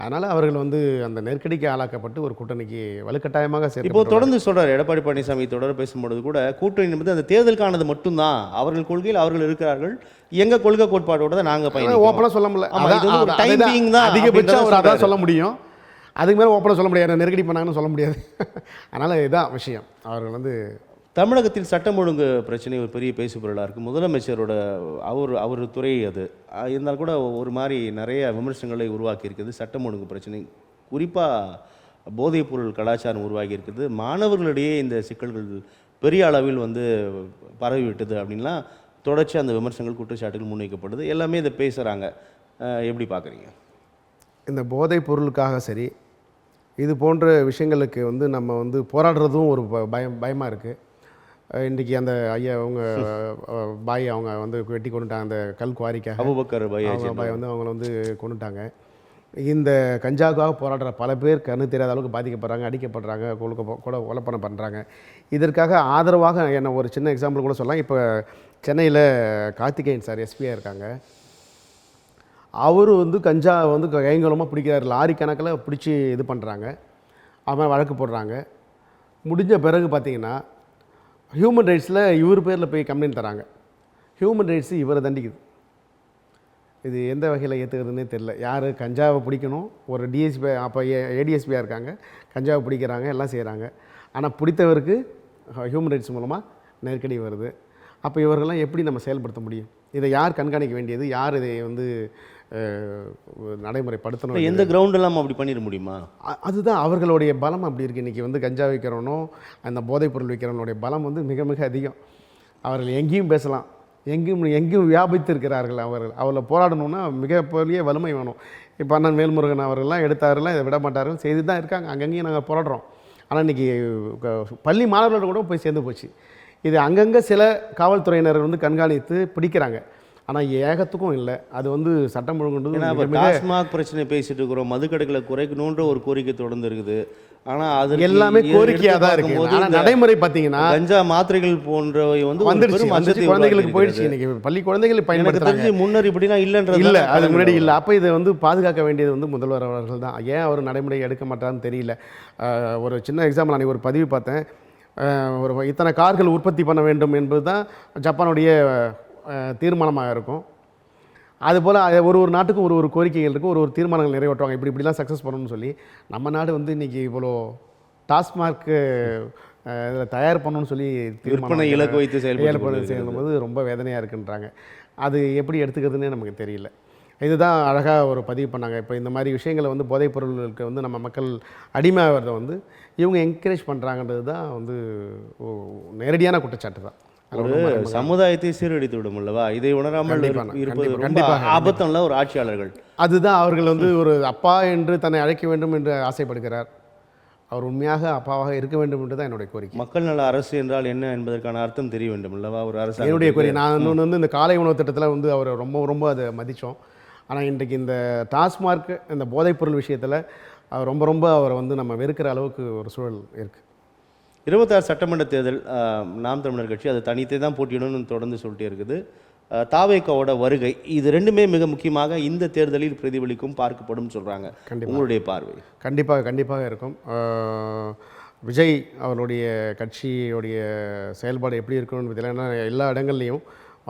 அதனால் அவர்கள் வந்து அந்த நெருக்கடிக்கு ஆளாக்கப்பட்டு ஒரு கூட்டணிக்கு வலுக்கட்டாயமாக இப்போ தொடர்ந்து சொல்கிறார் எடப்பாடி பழனிசாமி. தொடர் பேசும்பொழுது கூட கூட்டணி என்பது அந்த தேர்தலுக்கானது மட்டும்தான். அவர்கள் கொள்கையில் அவர்கள் இருக்கிறார்கள், எங்கள் கொள்கை கோட்பாடோட தான் நாங்கள் பயணிக்கிறோம். ஓப்பனாக சொல்ல முடியல. அதிகபட்சம் அவர் அதான் சொல்ல முடியும். அதுக்கு மேலே ஓப்பனாக சொல்ல முடியாது. நெருக்கடி பண்ணாங்கன்னு சொல்ல முடியாது. அதனால் இதுதான் விஷயம். அவர்கள் வந்து தமிழகத்தில் சட்டம் ஒழுங்கு பிரச்சனை ஒரு பெரிய பேசுபொருளாக இருக்குது. முதலமைச்சரோட அவர் துறை அது இருந்தால் கூட ஒரு மாதிரி நிறைய விமர்சனங்களை உருவாக்கி இருக்குது. சட்டம் ஒழுங்கு பிரச்சனை, குறிப்பாக போதைப்பொருள் கலாச்சாரம் உருவாகி இருக்குது. மாணவர்களிடையே இந்த சிக்கல்கள் பெரிய அளவில் வந்து பரவி விட்டது அப்படின்லாம் தொடர்ச்சி அந்த விமர்சனங்கள் குற்றச்சாட்டுகள் முன்வைக்கப்படுது. எல்லாமே இதை பேசுகிறாங்க. எப்படி பார்க்குறீங்க? இந்த போதைப் பொருளுக்காக சரி, இது போன்ற விஷயங்களுக்கு வந்து நம்ம வந்து போராடுறதும் ஒரு பயமாக இருக்குது. இன்றைக்கி அந்த ஐயா அவங்க பாய் அவங்க வந்து வெட்டி கொண்டுட்டாங்க. அந்த கல் குவாரிக்காக அபூபக்கர் பாய் வந்து அவங்கள வந்து கொண்டுட்டாங்க. இந்த கஞ்சாவுக்காக போராடுற பல பேர் கண்ணு தெரியாத அளவுக்கு பாதிக்கப்படுறாங்க, அடிக்கப்படுறாங்க, கூட கொலை பண்ணுறாங்க. இதற்காக ஆதரவாக என்ன ஒரு சின்ன எக்ஸாம்பிள் கூட சொல்லலாம். இப்போ சென்னையில் கார்த்திகேயன் சார் எஸ்பியாக இருக்காங்க. அவர் வந்து கஞ்சா வந்து கைங்கலமாக பிடிக்கிறார். லாரி கணக்கில் பிடிச்சி இது பண்ணுறாங்க. அவன் வழக்கு போடுறாங்க. முடிஞ்ச பிறகு பார்த்திங்கன்னா ஹியூமன் ரைட்ஸில் இவர் பேரில் போய் கம்ப்ளைண்ட் தராங்க. ஹியூமன் ரைட்ஸு இவரை தண்டிக்குது. இது எந்த வகையில் ஏற்றுக்கிறதுனே தெரில. யார் கஞ்சாவை பிடிக்கணும், ஒரு டிஎஸ்பி அப்போ ஏடிஎஸ்பியாக இருக்காங்க, கஞ்சாவை பிடிக்கிறாங்க, எல்லாம் செய்கிறாங்க. ஆனால் பிடித்தவருக்கு ஹியூமன் ரைட்ஸ் மூலமாக நெருக்கடி வருது. அப்போ இவர்கள்லாம் எப்படி நம்ம செயல்படுத்த முடியும்? இதை யார் கண்காணிக்க வேண்டியது? யார் இதை வந்து நடைமுறைப்படுத்தணும்? எந்த கிரவுண்டெல்லாம் அப்படி பண்ணிட முடியுமா? அதுதான் அவர்களுடைய பலம் அப்படி இருக்குது. இன்றைக்கி வந்து கஞ்சா விற்கிறவனும் அந்த போதைப்பொருள் விற்கிறவனுடைய பலம் வந்து மிக மிக அதிகம். அவர்கள் எங்கேயும் பேசலாம், எங்கேயும் வியாபித்திருக்கிறார்கள். அவர்களை போராடணும்னா மிகப்பெரிய வலிமை வேணும். இப்போ அண்ணன் வேல்முருகன் அவர்கள்லாம் எடுத்தாரெல்லாம் இதை விட மாட்டார்கள், செய்து தான் இருக்காங்க. அங்கங்கேயும் நாங்கள் போராடுறோம். ஆனால் இன்றைக்கி பள்ளி மாணவர்களோட கூட போய் சேர்ந்து போச்சு. இது அங்கங்கே சில காவல்துறையினர் வந்து கண்காணித்து பிடிக்கிறாங்க. ஆனால் ஏகத்துக்கும் இல்லை. அது வந்து சட்டம் ஒழுங்குன்றது டாஸ்மாக் பிரச்சனை பேசிட்டு இருக்கிறோம். மதுக்கடைகளை குறைக்கணுன்ற ஒரு கோரிக்கை தொடர்ந்து இருக்குது. ஆனால் அது எல்லாமே கோரிக்கையாக தான் இருக்குது. ஆனால் நடைமுறை பார்த்தீங்கன்னா கஞ்சா மாத்திரைகள் போன்றவை வந்து வந்துருச்சு, குழந்தைகளுக்கு போயிடுச்சு. இன்னைக்கு பள்ளி குழந்தைகள் பயன்படுத்துறாங்க. முன்னர் இப்படிலாம் இல்லைன்றது இல்லை, அது முன்னாடி இல்லை. அப்போ இதை வந்து பாதுகாக்க வேண்டியது வந்து முதல்வர் அவர்கள் தான். ஏன் அவர் நடைமுறை எடுக்க மாட்டாருன்னு தெரியல. ஒரு சின்ன எக்ஸாம்பிள், அன்றைக்கி ஒரு பதிவு பார்த்தேன். ஒரு இத்தனை கார்கள் உற்பத்தி பண்ண வேண்டும் என்பது தான் ஜப்பானுடைய தீர்மானமாக இருக்கும். அதுபோல் ஒரு நாட்டுக்கும் ஒரு கோரிக்கைகள் இருக்கும், ஒரு தீர்மானங்கள் நிறைவேற்றுவாங்க. இப்படிலாம் சக்ஸஸ் பண்ணணும்னு சொல்லி. நம்ம நாடு வந்து இன்றைக்கி இவ்வளோ டாஸ்மார்க்கு இதில் தயார் பண்ணணும்னு சொல்லி விற்பனை இலக்கு வைத்து செயல்படும்போது ரொம்ப வேதனையாக இருக்குன்றாங்க. அது எப்படி எடுத்துக்கிறதுனே நமக்கு தெரியல. இதுதான் அழகாக ஒரு பதிவு பண்ணாங்க. இப்போ இந்த மாதிரி விஷயங்களை வந்து போதைப் பொருளுக்கு வந்து நம்ம மக்கள் அடிமையாகிறத வந்து இவங்க என்கரேஜ் பண்ணுறாங்கன்றது தான் வந்து நேரடியான குற்றச்சாட்டு தான். ஒரு சமுதாயத்தை சீரழித்து விடும் அல்லவா? இதை உணராமல் இருப்பது கண்டிப்பாக ஆபத்தம்ல ஒரு ஆட்சியாளர்கள். அதுதான் அவர்கள் வந்து ஒரு அப்பா என்று தன்னை அழைக்க வேண்டும் என்று ஆசைப்படுகிறார். அவர் உண்மையாக அப்பாவாக இருக்க வேண்டும் என்று தான் என்னுடைய கோரிக்கை. மக்கள் நல அரசு என்றால் என்ன என்பதற்கான அர்த்தம் தெரிய வேண்டும் அல்லவா ஒரு அரசு? என்னுடைய கோரிக்கை. நான் இன்னொன்று வந்து இந்த காலை உணவு திட்டத்தில் வந்து அவர் ரொம்ப அதை மதித்தோம். ஆனால் இன்றைக்கு இந்த டாஸ்மார்க் இந்த போதைப்பொருள் விஷயத்தில் ரொம்ப அவரை வந்து நம்ம வெறுக்கிற அளவுக்கு ஒரு சூழல் இருக்குது. 26 சட்டமன்ற தேர்தல் நாம் தமிழர் கட்சி அது தனித்தே தான் போட்டியிடணும்னு தொடர்ந்து சொல்லிட்டே இருக்குது. தாவேக்காவோட வருகை, இது ரெண்டுமே மிக முக்கியமாக இந்த தேர்தலில் பிரதிபலிக்கும் பார்க்கப்படும் சொல்கிறாங்க. உங்களுடைய பார்வை? கண்டிப்பாக இருக்கும். விஜய் அவருடைய கட்சியுடைய செயல்பாடு எப்படி இருக்கணும்னு தெரியல. ஏன்னா எல்லா இடங்கள்லையும்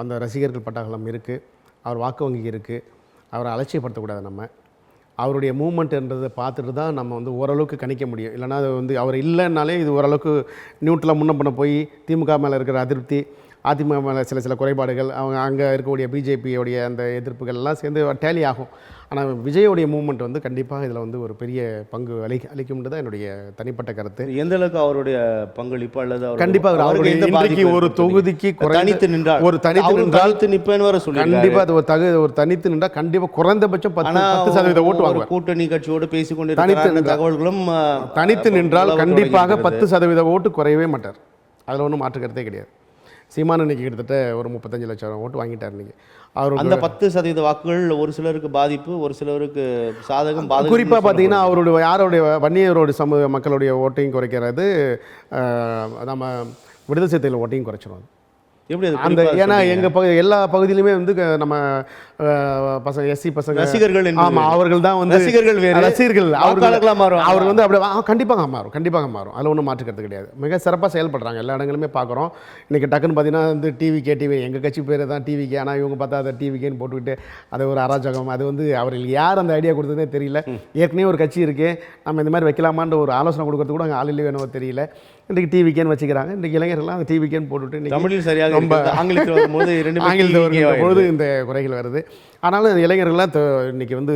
அந்த ரசிகர்கள் பட்டாளம் இருக்குது, அவர் வாக்கு வங்கி இருக்குது. அவரை அலட்சியப்படுத்தக்கூடாது. நம்ம அவருடைய மூமெண்ட்ன்றதை பார்த்துட்டு தான் நம்ம வந்து ஓரளவுக்கு கணிக்க முடியும். இல்லைனா அது வந்து அவர் இல்லைன்னாலே இது ஓரளவுக்கு நியூட்ரலாக முன்ன பண்ண போய் திமுக மேலே இருக்கிற அதிருப்தி, அதிமுக மேல சில குறைபாடுகள், அவங்க அங்கே இருக்கக்கூடிய பிஜேபியோடைய அந்த எதிர்ப்புகள் எல்லாம் சேர்ந்து டேலி ஆகும். ஆனால் விஜயோடைய மூவ்மெண்ட் வந்து கண்டிப்பாக இதில் வந்து ஒரு பெரிய பங்கு அளிக்கும்ன்றது தான் என்னுடைய தனிப்பட்ட கருத்து. எந்த அளவுக்கு அவருடைய பங்களிப்பு அல்லது கண்டிப்பாக அவருடைய இன்றைக்கு ஒரு தொகுதிக்கு தனித்து நின்றால் நிற்பேன்னு வர சொல்லி கண்டிப்பாக அது ஒரு தனித்து நின்றால் கண்டிப்பாக குறைந்தபட்சம் 10% ஓட்டு வாங்குவார். கூட்டணி கட்சியோடு பேசிக்கொண்டு தகவல்களும் தனித்து நின்றால் கண்டிப்பாக 10% ஓட்டு குறையவே மாட்டார். அதில் ஒன்றும் மாற்று கருத்தே கிடையாது. சீமான் இன்னைக்கு கிட்டத்தட்ட ஒரு 35 லட்சம் ஓட்டு வாங்கிட்டார். இன்னைக்கு அவர் அந்த 10% வாக்குகள் ஒரு சிலருக்கு பாதிப்பு, ஒரு சிலருக்கு சாதகம். குறிப்பாக பார்த்தீங்கன்னா யாருடைய வன்னியரோட மக்களுடைய ஓட்டையும் குறைக்கிறது, நம்ம விடுதலை சிறுத்தைகள் ஓட்டையும் குறைச்சிடும். எப்படி அந்த ஏன்னா எங்கள் எல்லா பகுதியிலுமே வந்து நம்ம பசங்க எஸ்சி பசங்க ரசிகர்கள், ஆமாம், அவர்கள் தான் வந்து ரசிகர்கள் அவர் வந்து அப்படியே கண்டிப்பாக மாறும். அதில் ஒன்றும் மாற்றுக்கிறது கிடையாது. மிக சிறப்பாக செயல்படுறாங்க. எல்லா இடங்களுமே பார்க்குறோம். இன்றைக்கி டக்குன்னு பார்த்தீங்கன்னா வந்து டிவி எங்கள் கட்சி பேர் தான் டிவிகே, ஆனால் இவங்க பார்த்தா அதை டிவிகேன்னு போட்டுக்கிட்டு அது ஒரு அராஜகம். அது வந்து அவர்களுக்கு யார் அந்த ஐடியா கொடுத்ததே தெரியல. ஏற்கனவே ஒரு கட்சி இருக்குது, நம்ம இந்த மாதிரி வைக்கலாமான்ற ஒரு ஆலோசனை கொடுக்கறது கூட அங்கே ஆளில் வேணும் தெரியல. இன்றைக்கி டிவிகேன்னு வச்சுக்கிறாங்க. இன்றைக்கி இளைஞர்கள்லாம் அந்த டிவிகேன்னு போட்டுவிட்டு தமிழில் சரியாக ரொம்ப ஆங்கிலத்தில் வரும்போது இந்த குறைகள் வருது. ஆனாலும் இளைஞர்கள்லாம் இன்றைக்கி வந்து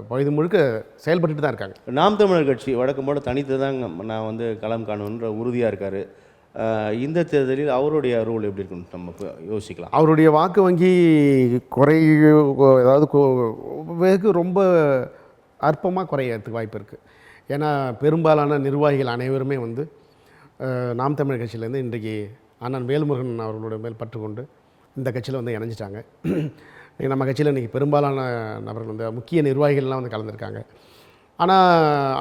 பகுதி முழுக்க செயல்பட்டு தான் இருக்காங்க. நாம் தமிழர் கட்சி வழக்கம் போல தனித்து தான் நான் வந்து களம் காணுன்ற உறுதியாக இருக்கார். இந்த தேர்தலில் அவருடைய ரோல் எப்படி இருக்குன்னு நம்ம யோசிக்கலாம். அவருடைய வாக்கு வங்கி அதாவது வெகு ரொம்ப அற்பமாக குறையறதுக்கு வாய்ப்பு இருக்குது. ஏன்னா பெரும்பாலான நிர்வாகிகள் அனைவருமே வந்து நாம் தமிழர் கட்சியிலேருந்து இன்றைக்கு அண்ணன் வேல்முருகன் அவர்களோட மேல் பற்றுக்கொண்டு இந்த கட்சியில் வந்து இணைஞ்சிட்டாங்க. நம்ம கட்சியில் இன்றைக்கி பெரும்பாலான நபர்கள் வந்து முக்கிய நிர்வாகிகள்லாம் வந்து கலந்துருக்காங்க. ஆனால்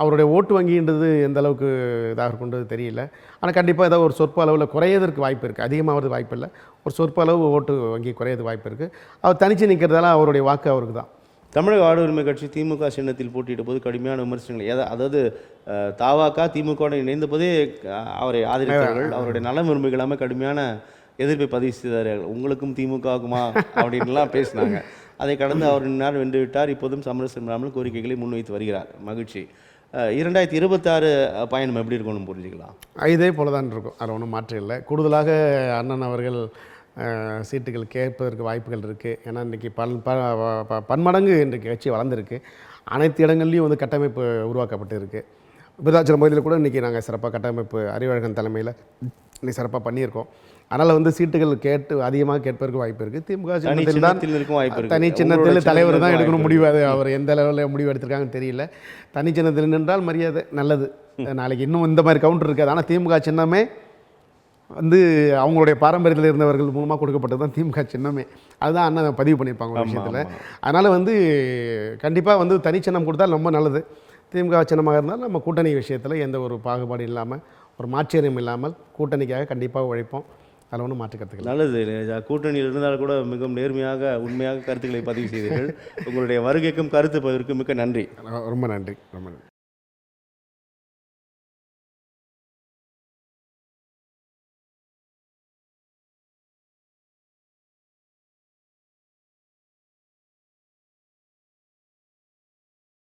அவருடைய ஓட்டு வங்கின்றது எந்த அளவுக்கு இதாக இருக்குன்றது தெரியல. ஆனால் கண்டிப்பாக ஏதாவது ஒரு சொற்ப அளவில் குறையதற்கு வாய்ப்பு இருக்குது. அதிகமாகிறது வாய்ப்பு இல்லை. ஒரு சொற்ப அளவு ஓட்டு வங்கி குறையது வாய்ப்பு இருக்குது. அவர் தனித்து நிற்கிறதால அவருடைய வாக்கு அவருக்கு தான். தமிழக ஆடு உரிமை கட்சி திமுக சின்னத்தில் போட்டியிட்ட போது கடுமையான விமர்சனங்கள், அதாவது தாவாக்கா திமுக இணைந்த போதே அவரை ஆதரித்தார்கள். அவருடைய நலம் விரும்புகளாமல் கடுமையான எதிர்ப்பை பதிவு செய்தார்கள். உங்களுக்கும் திமுகவுக்குமா அப்படின்லாம் பேசினாங்க. அதை கடந்து அவர் நேரம் வென்று விட்டார். இப்போதும் சமரசம் இல்லாமல் கோரிக்கைகளை முன்வைத்து வருகிறார். மகிழ்ச்சி. 2026 பயணம் எப்படி இருக்கும்னு புரிஞ்சுக்கலாம். இதே போல தான் இருக்கும். அதில் ஒன்றும் மாற்றம் இல்லை. கூடுதலாக அண்ணன் அவர்கள் சீட்டுகள் கேட்பதற்கு வாய்ப்புகள் இருக்குது. ஏன்னா இன்றைக்கி பன்மடங்கு இன்றைக்கு கட்சி வளர்ந்துருக்கு. அனைத்து இடங்கள்லையும் வந்து கட்டமைப்பு உருவாக்கப்பட்டு இருக்குது. விருதாச்சலம் பகுதியில் கூட இன்றைக்கி நாங்கள் சிறப்பாக கட்டமைப்பு அறிவழகன் தலைமையில் இன்றைக்கி சிறப்பாக பண்ணியிருக்கோம். அதனால் வந்து சீட்டுகள் அதிகமாக கேட்பதற்கு வாய்ப்பு இருக்குது. திமுக சின்னத்தில் தான் இருக்கும் வாய்ப்பு இருக்குது. தனி சின்னத்தில் தலைவர் தான் எடுக்கணும் முடிவு. அது அவர் எந்த லெவலில் முடிவு எடுத்திருக்காங்கன்னு தெரியல. தனி சின்னத்தில் நின்றால் மரியாதை நல்லது. நாளைக்கு இன்னும் இந்த மாதிரி கவுண்டர் இருக்காது. ஆனால் திமுக சின்னமே வந்து அவங்களுடைய பாரம்பரியத்தில் இருந்தவர்கள் மூலமாக கொடுக்கப்பட்டது தான் திமுக சின்னமே. அதுதான் அண்ணன் பதிவு பண்ணியிருப்பாங்க ஒரு விஷயத்தில். அதனால் வந்து கண்டிப்பாக வந்து தனி சின்னம் கொடுத்தால் ரொம்ப நல்லது. திமுக சின்னமாக இருந்தால் நம்ம கூட்டணி விஷயத்தில் எந்த ஒரு பாகுபாடு இல்லாமல், ஒரு மாற்றீரம் இல்லாமல் கூட்டணிக்காக கண்டிப்பாக உழைப்போம். அதில் ஒன்றும் மாற்றுக்கிறதுக்கு நல்லது. கூட்டணியில் இருந்தால் கூட மிகவும் நேர்மையாக உண்மையாக கருத்துக்களை பதிவு செய்தீர்கள். உங்களுடைய வருகைக்கும் கருத்து பதிவிற்கு மிக்க நன்றி. ரொம்ப நன்றி.